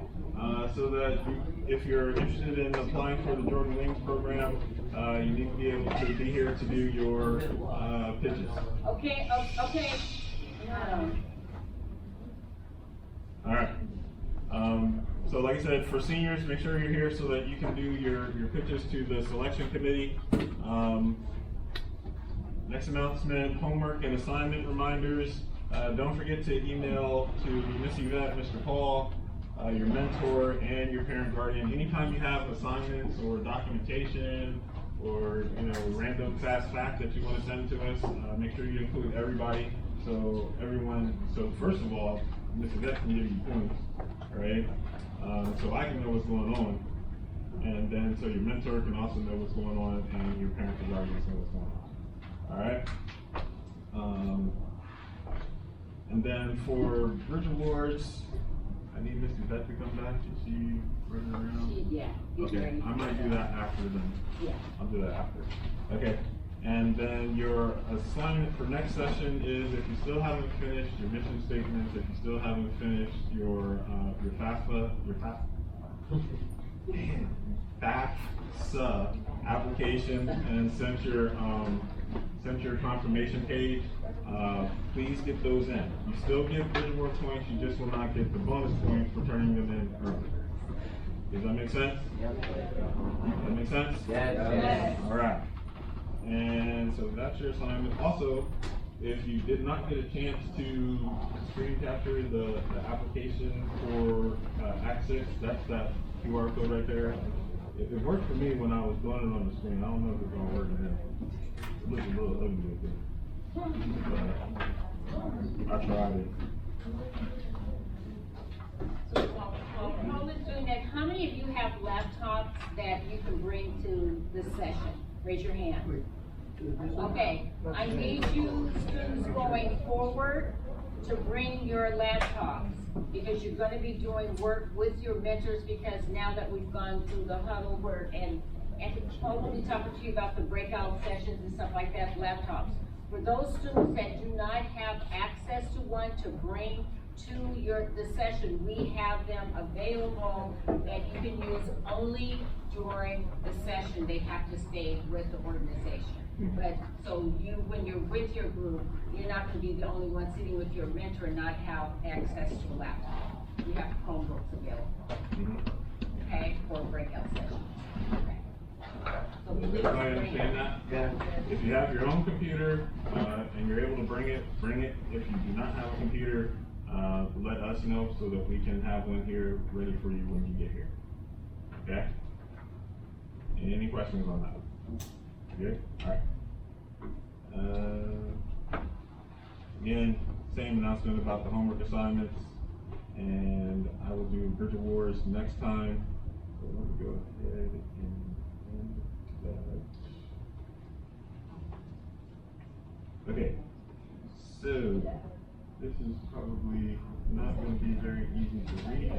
so that if you're interested in applying for the Jordan Wings program, you need to be able to be here to do your pitches. Okay, okay. All right. So like I said, for seniors, make sure you're here so that you can do your pitches to the selection committee. Next announcement, homework and assignment reminders. Don't forget to email to Miss Yvette, Mr. Paul, your mentor, and your parent guardian. Anytime you have assignments or documentation or random fast fact that you want to send to us, make sure you include everybody. So first of all, Miss Yvette can give you points, right? So I can know what's going on, and then so your mentor can also know what's going on, and your parents and guardians know what's going on. All right. And then for Bridge Awards, I need Miss Yvette to come back. Is she running around? Yeah. Okay, I might do that after then. Yeah. I'll do that after. Okay. And then your assignment for next session is, if you still haven't finished your mission statements, if you still haven't finished your FAFSA application and sent your confirmation page, please get those in. You still get Bridge Award points, you just will not get the bonus points for turning them in early. Does that make sense? Does that make sense? Yes. All right. And so that's your assignment. Also, if you did not get a chance to screen capture the application for access, that's that QR code right there. It worked for me when I was doing it on the screen. I don't know if it's gonna work now. It looks a little ugly with it. I tried it. So while Paul is doing that, how many of you have laptops that you can bring to this session? Raise your hand. Okay, I need you students going forward to bring your laptops, because you're gonna be doing work with your mentors, because now that we've gone through the huddle work and Paul will be talking to you about the breakout sessions and stuff like that, laptops. For those students that do not have access to one to bring to the session, we have them available that you can use only during the session. They have to stay with the organization. But so when you're with your group, you're not gonna be the only one sitting with your mentor and not have access to a laptop. We have Chromebooks available, okay, for breakout sessions. Okay. So Everybody understand that? Yeah. If you have your own computer, and you're able to bring it, bring it. If you do not have a computer, let us know so that we can have one here ready for you when you get here. Okay? Any questions on that? Good? Alright. Again, same announcement about the homework assignments, and I will do Bridge Awards next time. So let me go ahead and end that. Okay, so this is probably not going to be very easy to read,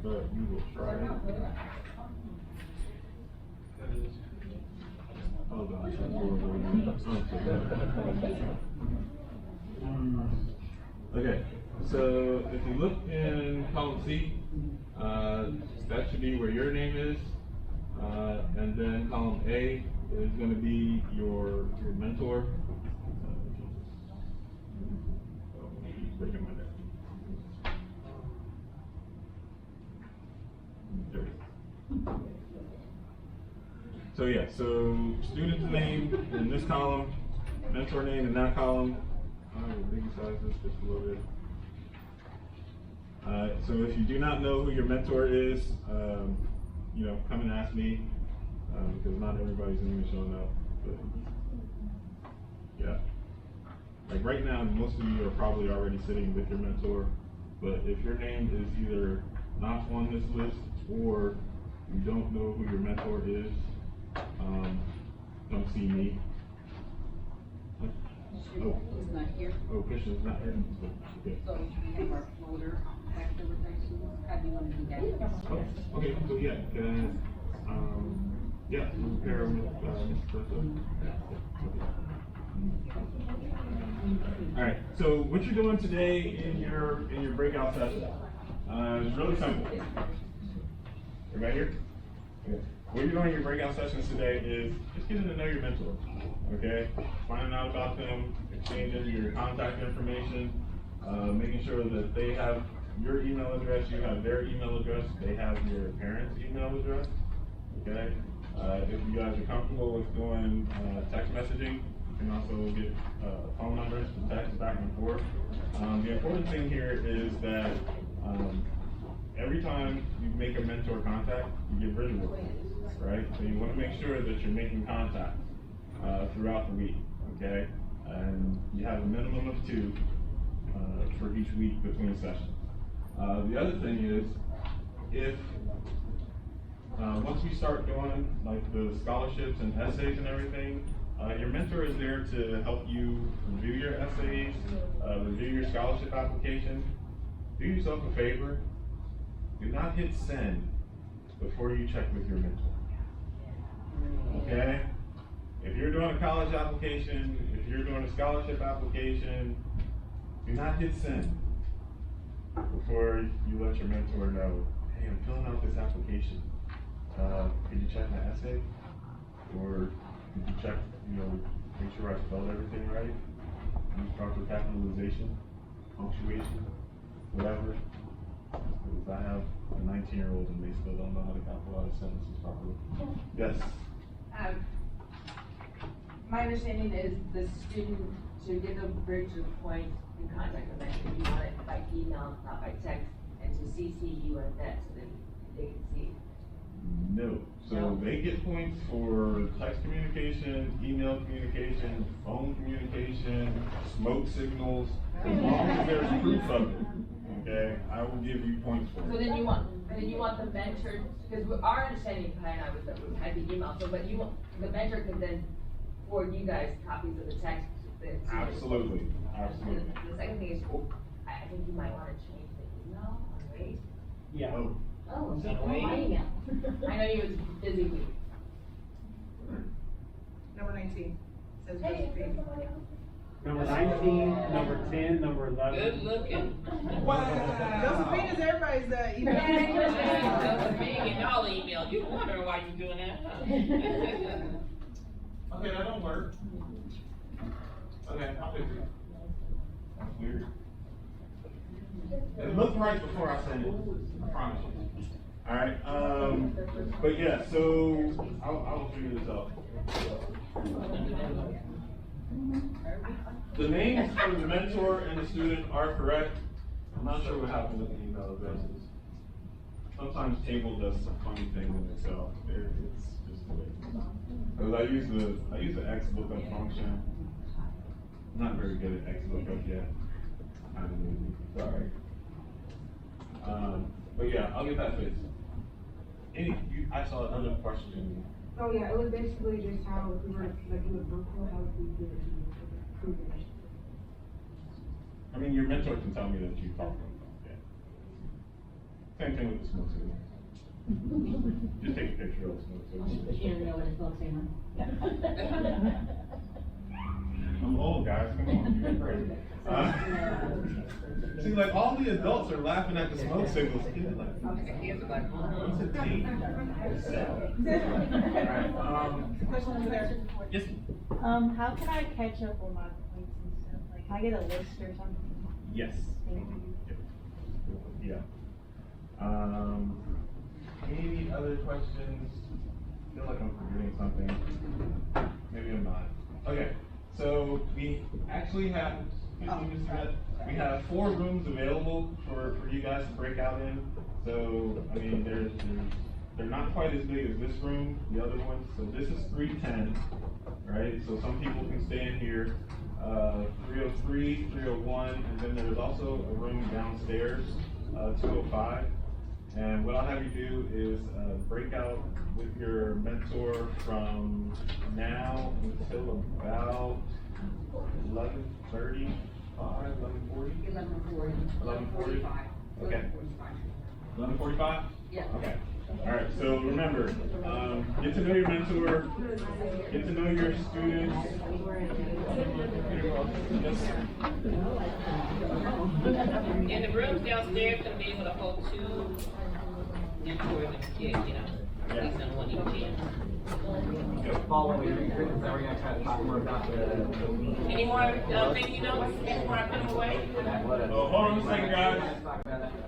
but we will try it. Hold on. Okay, so if you look in column C, that should be where your name is, and then column A is going to be your mentor. So yeah, so student's name in this column, mentor name in that column. I will big-size this just a little bit. So if you do not know who your mentor is, come and ask me. because not everybody's name is showing up, but, yeah. Like right now, most of you are probably already sitting with your mentor, but if your name is either not on this list, or you don't know who your mentor is, come see me. Oh. He's not here. Oh, Christian's not here. Okay. So we have our folder back there with our students. How do you want to do that? Okay, so yeah, can, yeah, compare with, Mr. Clifton. Alright, so what you're doing today in your breakout session, is really simple. Everybody here? Okay. What you're doing in your breakout sessions today is just getting to know your mentor, okay? Finding out about them, exchanging your contact information, making sure that they have your email address, you have their email address, they have your parents' email address, okay? If you guys are comfortable with doing text messaging, you can also get phone numbers to text back and forth. The important thing here is that every time you make a mentor contact, you get visual, right? So you want to make sure that you're making contact throughout the week, okay? And you have a minimum of 2 for each week between sessions. The other thing is, if once we start doing like the scholarships and essays and everything, your mentor is there to help you review your essays, review your scholarship application. Do yourself a favor, do not hit send before you check with your mentor. Okay? If you're doing a college application, if you're doing a scholarship application, do not hit send before you let your mentor know, hey, I'm filling out this application. Could you check my essay? Or could you check, make sure I spelled everything right? Use proper capitalization, punctuation, whatever. Because I have a 19-year-old and they still don't know how to capitalize sentences properly. Yes? My understanding is the student should get the bridge to the point in contact with them if you want it by email, not by text, and to CC you and that so that they can see. No. So No? they get points for text communication, email communication, phone communication, smoke signals, as long as there's proof of it. Okay, I will give you points for it. So then you want the mentor, because our understanding behind that was that we had the email, so but the mentor can then forward you guys copies of the text. Absolutely, absolutely. The second thing is, I think you might want to change the email, right? Yeah. Oh, Oh, So wait. my email. I know you was busy week. Number 19, says Hey, Josephine. Number 19, number 10, number 11. Good looking. Josephine is everybody's, email. Josephine getting all the emails. You wondering why you doing that, huh? okay, that don't work. Okay, I'll fix it. That's weird. It looked right before I sent it, I promise you. Alright, but yeah, so I will figure this out. The names for the mentor and the student are correct. I'm not sure what happened with the email addresses. Sometimes table does some funny thing in Excel. It's just the way. Because I use the X lookup function. I'm not very good at X lookup yet. Kind of lazy. Sorry. But yeah, I'll get that fixed. I saw another question. Oh, yeah, it was basically just how if we were, like, in the virtual, how we do it, prove it. I mean, your mentor can tell me that you talked to him. Yeah. Same thing with the smoke signal. Just take a picture of the smoke signal. You don't know what it's supposed to say, I'm old, guys. Come on. See, like all the adults are laughing at the smoke signals. Kids are like, what's a T? Question over there. Yes. How can I catch up on my points and stuff? Like, can I get a list or something? Yes. Thank you. Yeah. Any other questions? I feel like I'm forgetting something. Maybe I'm not. Okay. So we actually have, we have 4 rooms available for you guys to break out in. So, I mean, there's they're not quite as big as this room, the other ones. So this is 310, right? So some people can stay in here. 303, 301, and then there's also a room downstairs, 205. And what I'll have you do is break out with your mentor from now until about 11:35, 11:40? 11:40. 11:40? 11:45. Okay. 11:45? Yeah. Okay. All right, so remember, get to know your mentor, get to know your students. And the rooms downstairs gonna be able to hold 2 mentors and kids, you know, at least on one each end. Following retreats, now we're gonna try to talk more about the Any more, things you know, before I put them away? Oh, hold on a second, guys.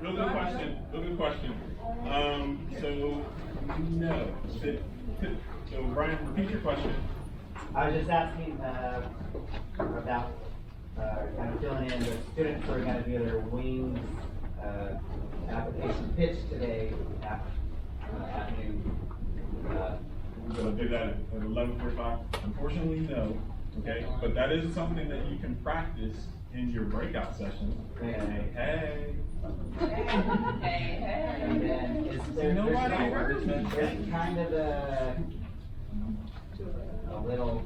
Real good question, real good question. So, no. So, Brian, repeat your question. I was just asking about kind of filling in the students who are going to do their wings application pitch today afternoon. We're gonna do that at 11:45. Unfortunately, no. Okay, but that is something that you can practice in your breakout session. Hey. And then there's kind of a little,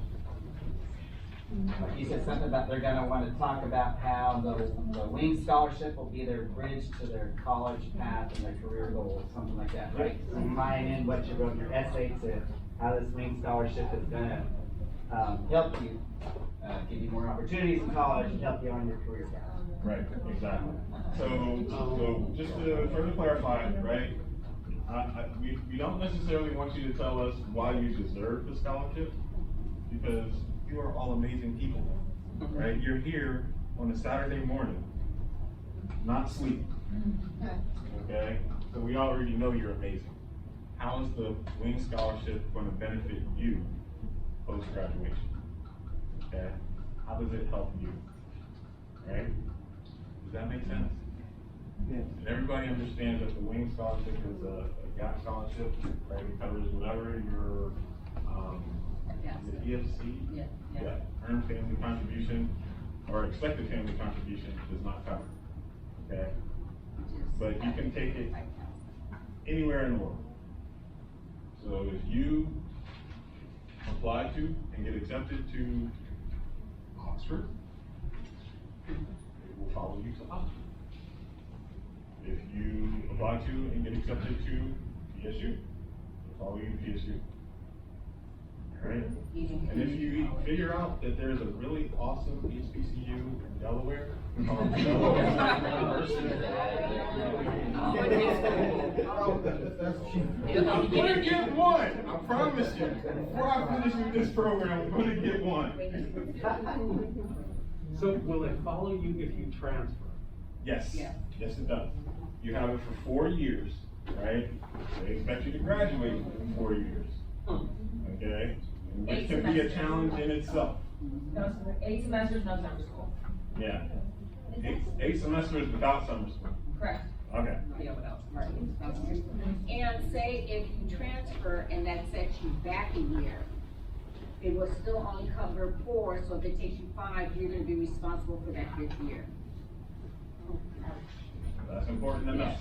you said something about they're gonna want to talk about how the wing scholarship will be their bridge to their college path and their career goals, something like that, right? So tying in what you wrote in your essay to how this wing scholarship is gonna help you, give you more opportunities in college and help you on your career path. Right, exactly. So just to further clarify, right, we don't necessarily want you to tell us why you deserve the scholarship, because you are all amazing people, right? You're here on a Saturday morning, not sleeping, okay? So we already know you're amazing. How is the wing scholarship going to benefit you post-graduation, okay? How does it help you, right? Does that make sense? Yeah. And everybody understands that the wing scholarship is a gap scholarship, right? It covers whatever your, the EFC? Yeah, earned family contribution, or expected family contribution does not cover, okay? But you can take it anywhere in the world. So if you apply to and get accepted to Oxford, it will follow you to Oxford. If you apply to and get accepted to PSU, it will follow you to PSU. Right? And if you figure out that there's a really awesome HBCU in Delaware, I'm gonna get one. I promise you. Before I finish with this program, I'm gonna get one. So will it follow you if you transfer? Yes. Yes, it does. You have it for 4 years, right? They expect you to graduate in 4 years. Okay? Which can be a challenge in itself. No, 8 semesters, no summer school. Yeah. 8 semesters without summer school. Correct. Okay. Yeah, without, right. And say if you transfer and that sets you back a year, it will still only cover 4, so if it takes you 5, you're gonna be responsible for that 5th year. That's important to know.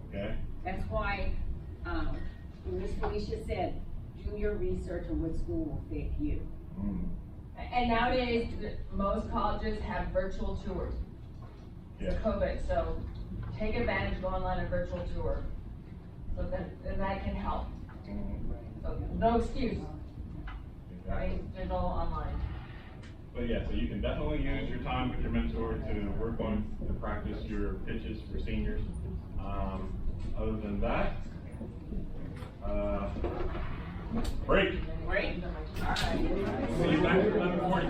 Okay? That's why, Ms. Felicia said, do your research on what school will fit you. And nowadays, most colleges have virtual tours. Yeah. COVID, so take advantage, go online a virtual tour. So that can help. So no excuse, right? There's all online. But yeah, so you can definitely use your time with your mentor to work on to practice your pitches for seniors. Other than that, break. Break? See you back at 11:40.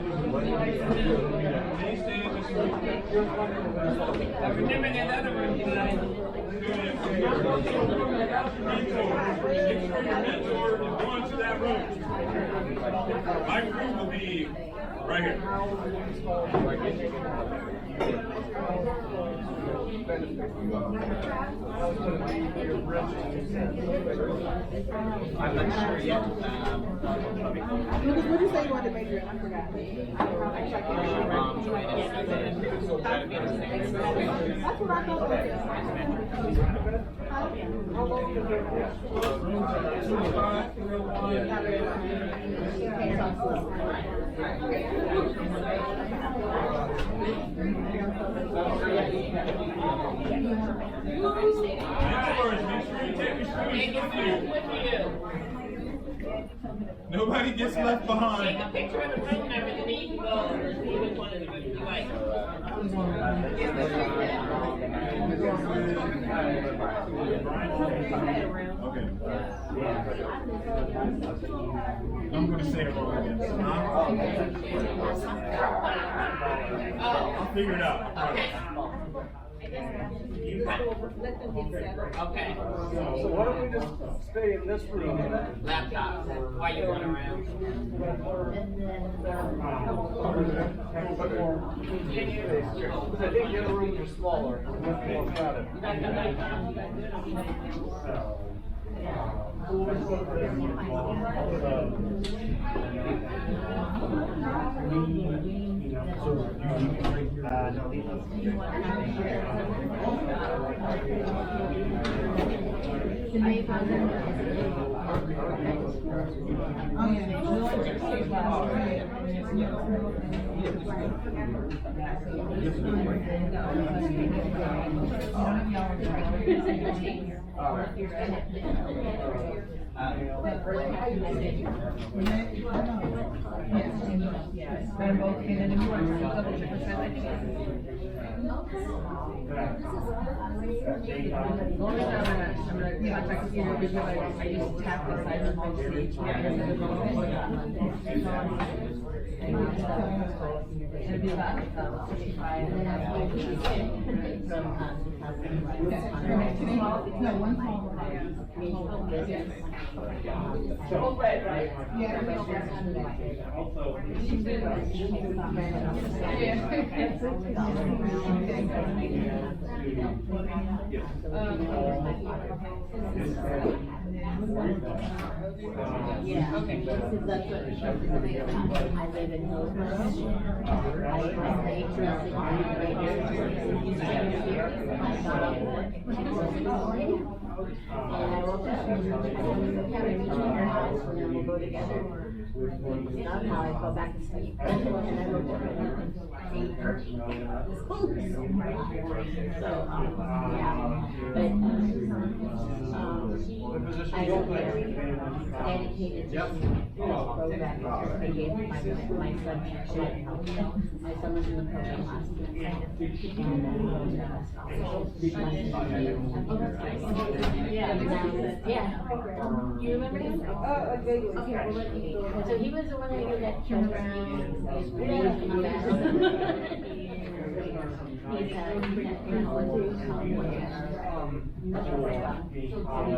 Remember that other room, guys. Mentor is going to that room. My group will be right here. I'm not sure yet. Lucas, what did you say you wanted to major in? I forgot. That's what I thought. Nobody gets left Take behind. a picture of the room and everything, then you can go and see which one is you like. Okay. I'm gonna say it wrong again. I'll figure it out. Okay. Okay. So why don't we just stay in this room? Laptops, while you run around. Because I think the other rooms are smaller, much more crowded. Yes, and both, and then if you want to double check the time, I think it's. I'm gonna contact you because I just tap the side of my seat. It'll be about 65. No, one small. Oh, right, right. Yeah, okay. That's what I live in Hillsborough. And I will just have a meeting in your house and then we'll go together. Somehow I go back to sleep. And I will just until 8:30. So, yeah. But, I am very dedicated to this program because I gave my son tuition. My son was in the program last year. Yeah. You remember him? Okay, well, let me, so he was the one that did that turnaround. He's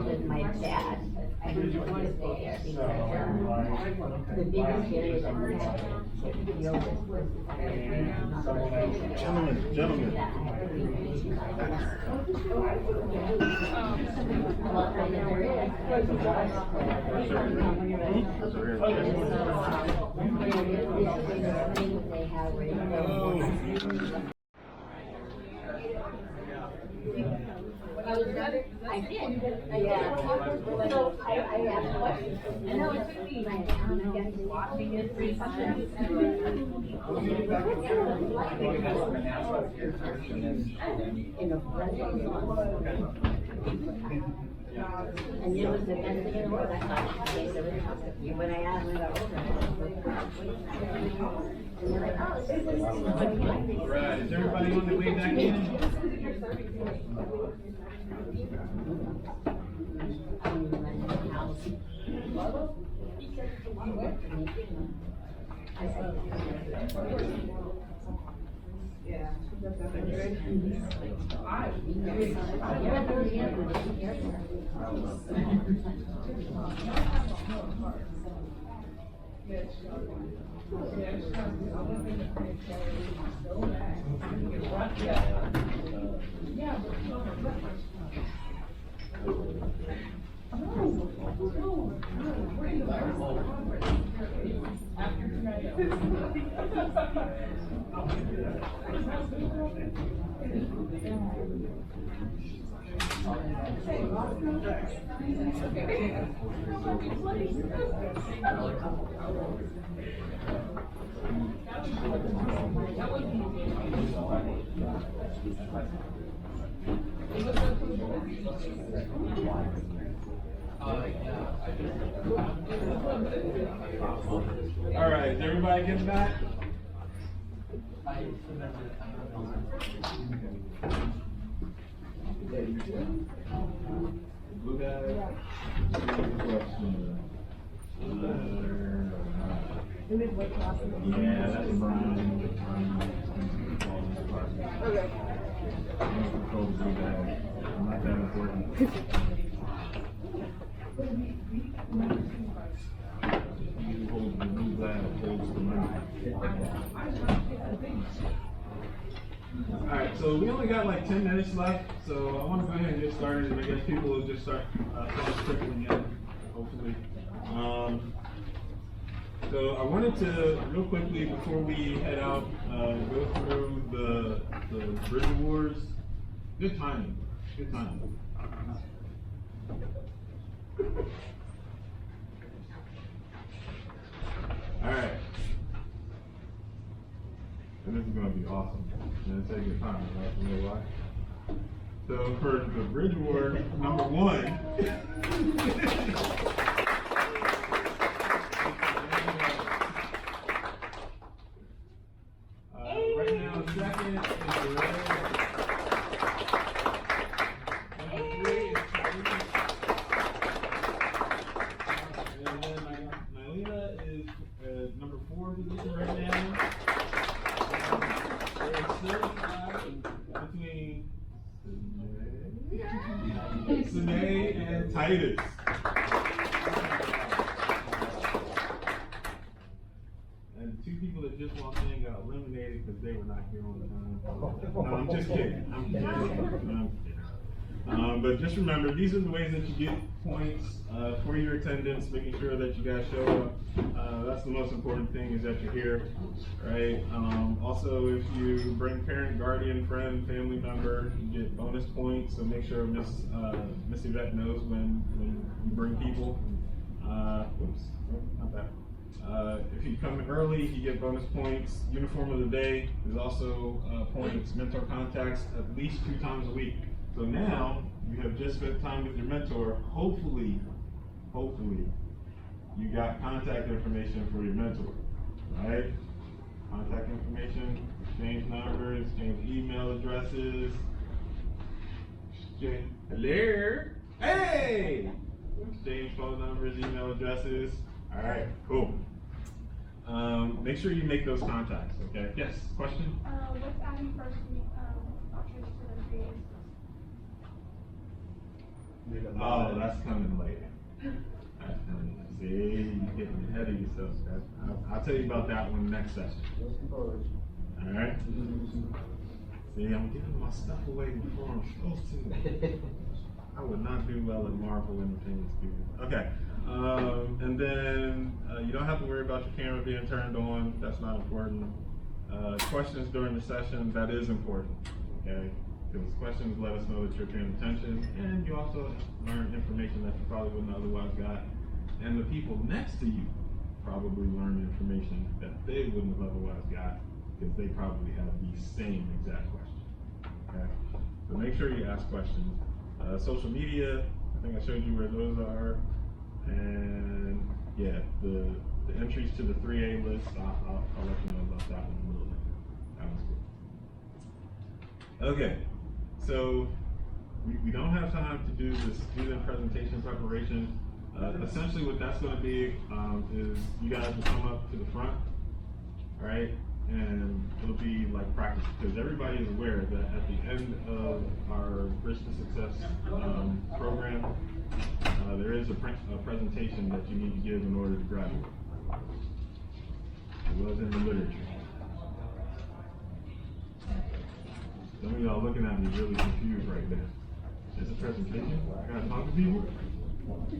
with my dad. I didn't want to stay there because the biggest area that we had, the oldest was. Gentlemen. Well, I know there is. They have right now. I did. Yeah. So I asked questions. I know it took me like watching it for and it was the best thing in the world. I thought when I asked them about and they're like, oh, this is Right, is everybody on the way back in? Yeah. All right, is everybody getting back? Blue guy. Yeah, that's Brian. Okay. I'm not that important. You hold the blue guy, holds the money. Alright, so we only got like 10 minutes left, so I want to go ahead and get started, and I guess people will just start trickling in, hopefully. So I wanted to, real quickly, before we head out, go through the Bridge Awards. Good timing, good timing. Alright. And this is going to be awesome. And it's take your time, right? You know why? So for the Bridge Award, number 1. Right now, second is Number 3 is and then Nylena is number 4 position right now. Between Sine and Titus. And 2 people that just walked in got eliminated because they were not here on time. No, I'm just kidding. I'm kidding. But just remember, these are the ways that you get points for your attendance, making sure that you guys show up. That's the most important thing, is that you're here, right? Also, if you bring parent, guardian, friend, family member, you get bonus points. So make sure Miss Yvette knows when you bring people. Whoops, not that. If you come in early, you get bonus points. Uniform of the day is also points. Mentor contacts at least 2 times a week. So now you have just spent time with your mentor. Hopefully, you got contact information for your mentor, right? Contact information, exchange numbers, exchange email addresses. Hello? Hey! Exchange phone numbers, email addresses. All right, cool. Make sure you make those contacts, okay? Yes, question? What's adding first options for the creators? Oh, that's coming later. That's coming. See, you're getting ahead of yourself. I'll tell you about that one next session. All right? See, I'm giving my stuff away before I'm supposed to. I would not do well at Marvel Entertainment Studios. Okay. And then you don't have to worry about your camera being turned on. That's not important. Questions during the session, that is important. Okay? Because questions let us know that you're paying attention, and you also learn information that you probably wouldn't otherwise got. And the people next to you probably learn information that they wouldn't have otherwise got, because they probably have the same exact question. Okay? So make sure you ask questions. Social media, I think I showed you where those are. And yeah, the entries to the 3A list, I'll let you know about that one a little later. That was cool. Okay, so we don't have time to do the student presentation preparation. Essentially what that's going to be is you guys will come up to the front, right? And it'll be like practice, because everybody is aware that at the end of our Bridge to Success program, there is a presentation that you need to give in order to graduate. It was in the literature. Some of y'all looking at me really confused right now. Is a presentation? I gotta talk to people?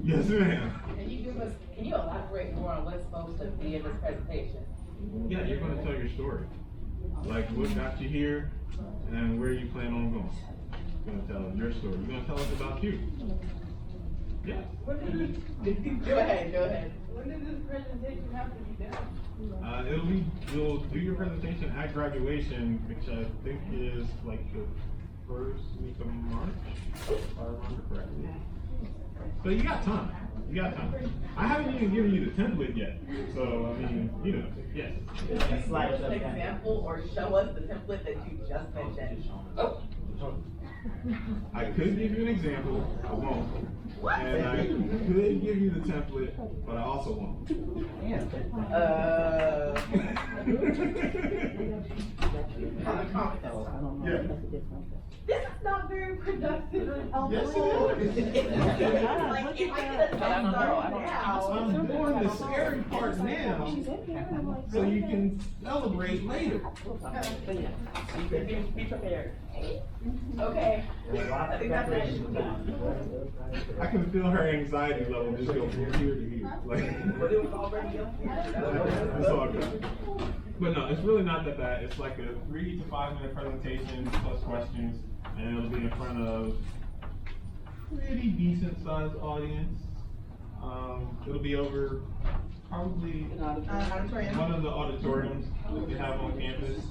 Yes, ma'am. Can you elaborate more on what's supposed to be in this presentation? Yeah, you're gonna tell your story. Like what got you here and where you plan on going. You're gonna tell your story. You're gonna tell us about you. Yeah. Go ahead. When does this presentation have to be done? You'll do your presentation at graduation, which I think is like the first week of March, if I remember correctly. So you got time. You got time. I haven't even given you the template yet. So, I mean, you know, yes. Give us an example or show us the template that you just mentioned. Oh. I could give you an example, I won't. And I could give you the template, but I also won't. Yeah. This is not very productive and helpful. Yes, it is. Like, if I get a start now. I'm doing the scary part now, so you can celebrate later. Be prepared. Okay. I think that's it. I can feel her anxiety level just go from here to here. Like, But it was already up here. it's all good. But no, it's really not that bad. It's like a 3 to 5 minute presentation plus questions, and it'll be in front of pretty decent sized audience. It'll be over probably one of the auditoriums that we have on campus.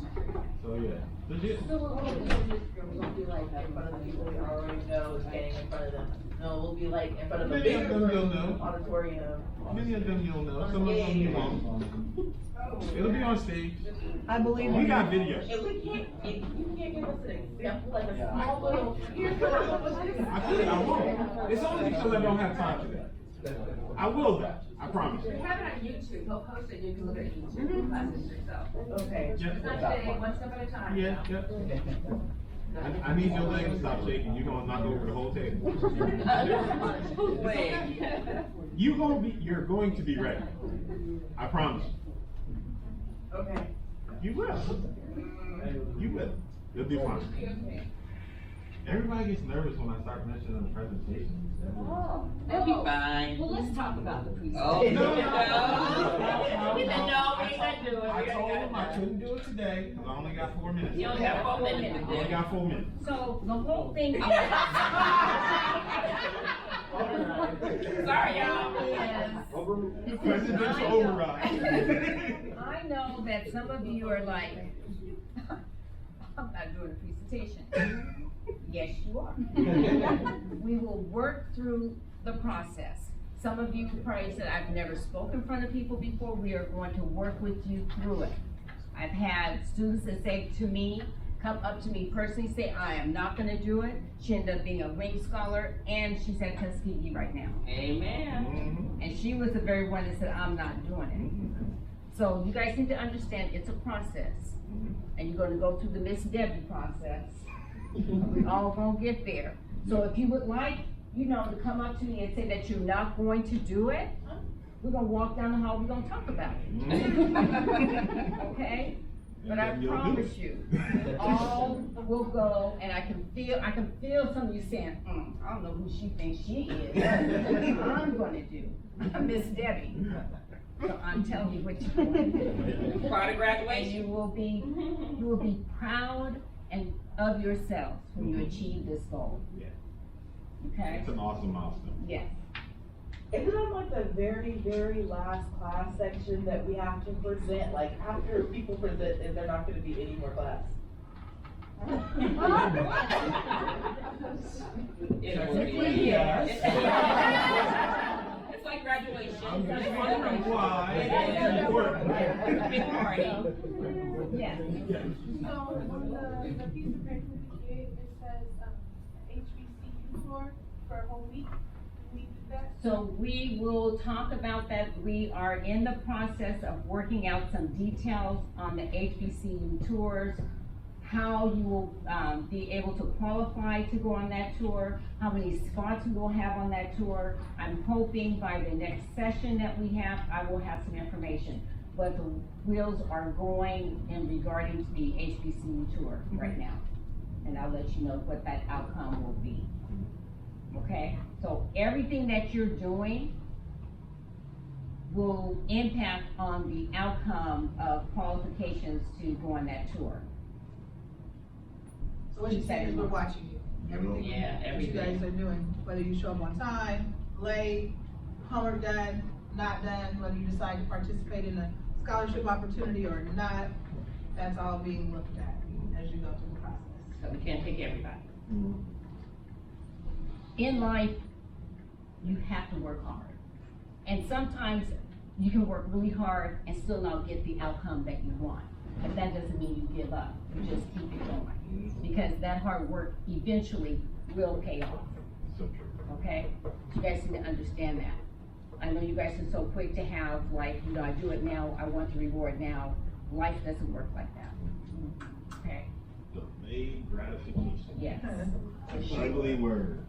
So yeah, legit. So we'll be like in front of the people we already know, standing in front of them. No, we'll be like in front of the Many of bigger them you'll know. auditorium. Many of them you'll know. Some of them you won't. It'll be on stage. I believe We got video. If you can't give us an example, like a small little, here's what I was doing. I won't. It's only because I don't have time for that. I will though. I promise. We have it on YouTube, he'll post it, you can look at YouTube classes yourself. Okay. Yeah. It's not today, one step at a time. Yeah, yeah. I need your legs to stop shaking. You're gonna knock over the whole table. Wait. You're going to be ready. I promise. Okay. You will. You will. You'll be fine. Everybody gets nervous when I start mentioning the presentation. Oh. That'll be fine. Well, let's talk about the presentation. Oh, No. We said no, we ain't gonna do it. I told him I couldn't do it today because I only got 4 minutes. You only have 4 minutes. I only got 4 minutes. So the whole thing Sorry, y'all. is, Presidential override. I know that some of you are like, I'm not doing a presentation. Yes, you are. We will work through the process. Some of you probably said, I've never spoken in front of people before. We are going to work with you through it. I've had students that say to me, come up to me personally, say, I am not gonna do it. She ended up being a Ring Scholar, and she's at Tuskegee right now. Amen. And she was the very one that said, I'm not doing it. So you guys need to understand, it's a process. And you're gonna go through the Miss Debbie process. We all gonna get there. So if you would like, you know, to come up to me and say that you're not going to do it, we're gonna walk down the hall, we're gonna talk about it. Okay? But I promise you, all will go, and I can feel some of you saying, I don't know who she thinks she is. I'm gonna do. I'm Miss Debbie. So I'm telling you what you're going to do. Part of And graduation. you will be proud and of yourselves when you achieve this goal. Yeah. Okay? It's an awesome milestone. Yes. Is it on like the very, very last class section that we have to present, like after people present, is there not gonna be any more class? It's like graduation. I'm just wondering why. It's important. Big party. Yes. So on the piece of paper we get, it says, HBCU tour for a whole week. We did that. So we will talk about that. We are in the process of working out some details on the HBCU tours, how you will be able to qualify to go on that tour, how many spots we will have on that tour. I'm hoping by the next session that we have, I will have some information. But the wheels are going in regarding to the HBCU tour right now. and I'll let you know what that outcome will be. Okay, so everything that you're doing will impact on the outcome of qualifications to go on that tour. So what you're saying is we're watching you, everything Yeah, that you guys are doing, whether you show up on time, late, homework done, not done, whether you decide to participate in a scholarship opportunity or not, that's all being looked at as you go through the process. So we can't take everybody. In life, you have to work hard. And sometimes you can work really hard and still not get the outcome that you want. But that doesn't mean you give up, you just keep it going. Because that hard work eventually will pay off, okay? You guys need to understand that. I know you guys are so quick to have, like, you know, I do it now, I want the reward now. Life doesn't work like that, okay? Delayed gratification. Yes. Ugly word.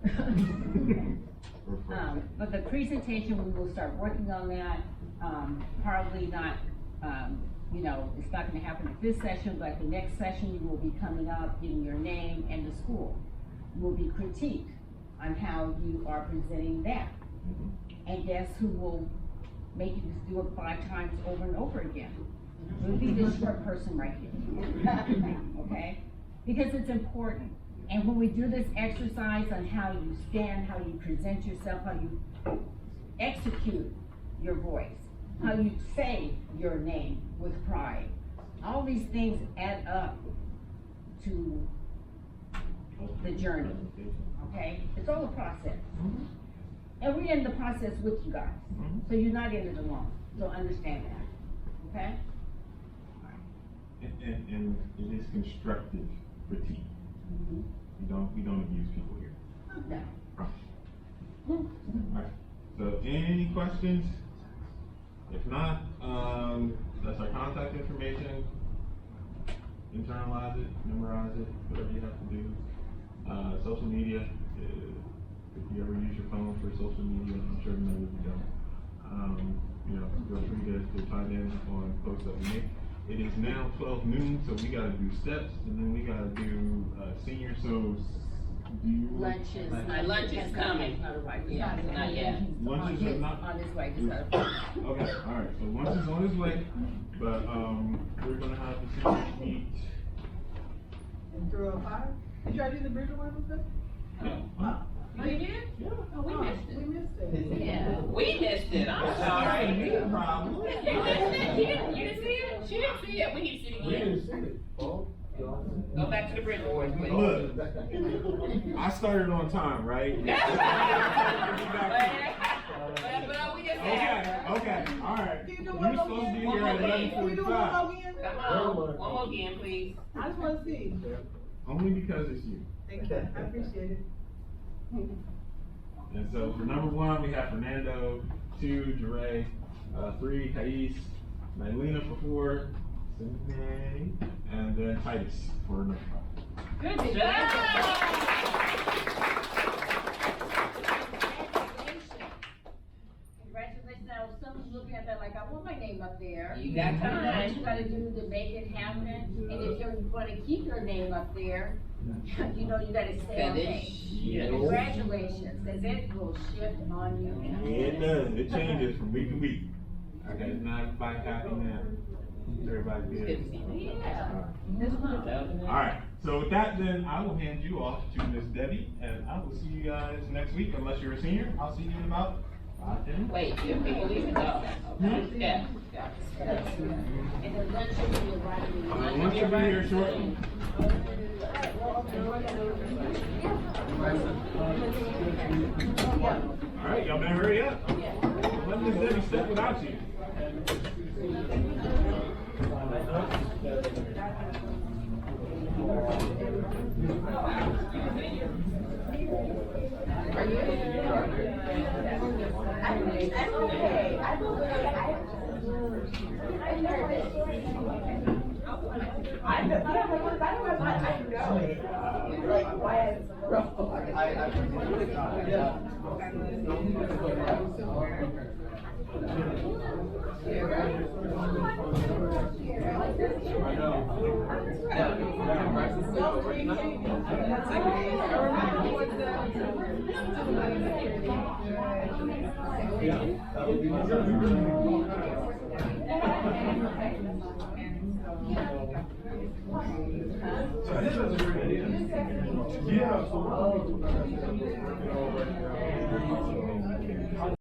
But the presentation, we will start working on that, probably not, you know, it's not gonna happen at this session, but the next session, you will be coming up, giving your name and the school. You will be critiqued on how you are presenting that. And guess who will make you do it 5 times over and over again? It will be this short person right here, okay? Because it's important. And when we do this exercise on how you stand, how you present yourself, how you execute your voice, how you say your name with pride, all these things add up to the journey, okay? It's all a process. And we're in the process with you guys, so you're not in it alone, so understand that, okay? And it is constructive critique. We don't abuse people here. No. Alright, so any questions? If not, that's our contact information. Internalize it, memorize it, whatever you have to do. Social media, if you ever use your phone for social media, I'm sure many of you don't. You know, feel free to chime in on posts that we make. It is now 12 noon, so we gotta do steps, and then we gotta do, senior, so do. Lunches. My lunch is coming. Yeah, not yet. Lunches is not. On his way, just Okay, alright, so lunch is on his way, but, we're gonna have the seniors meet. And 305? Did you already do the Bridger one with them? Yeah. Oh, you did? Yeah. Oh, we missed it. We missed it. Yeah, we missed it, I'm sorry. Me problem. You didn't see it? She didn't see it, we need to see it again. Go back to the bridge boys, please. Look, I started on time, right? But we just had. Okay, alright. Can you do You're one more supposed to be again? here at Can you do one 11:45. more again? Come on, one more again, please. I just wanna see. Only because it's you. Thank you, I appreciate it. And so for number 1, we have Fernando, 2, Jure, 3, Thais, Nylena for 4, Sine, and then Titus for number 5. Good job. Congratulations, now, if someone's looking at that like, I want my name up there. You got You know what time. you gotta do to make it happen, and if you're gonna keep your name up there, you know, you gotta stay on Finish. page. Yes. Congratulations, cause it will shift on you. It does, it changes from week to week. Okay, it's not everybody happy now. Everybody Good good. to see you. Yeah. Alright, so with that then, I will hand you off to Miss Debbie, and I will see you guys next week, unless you're a senior. I'll see you in about 5, 10 minutes. Wait, you people leaving? Oh, okay. Yeah. And the lunch will be arriving. Lunch will be here shortly. Alright, y'all better hurry up. Let Miss Debbie step without you. Yeah, so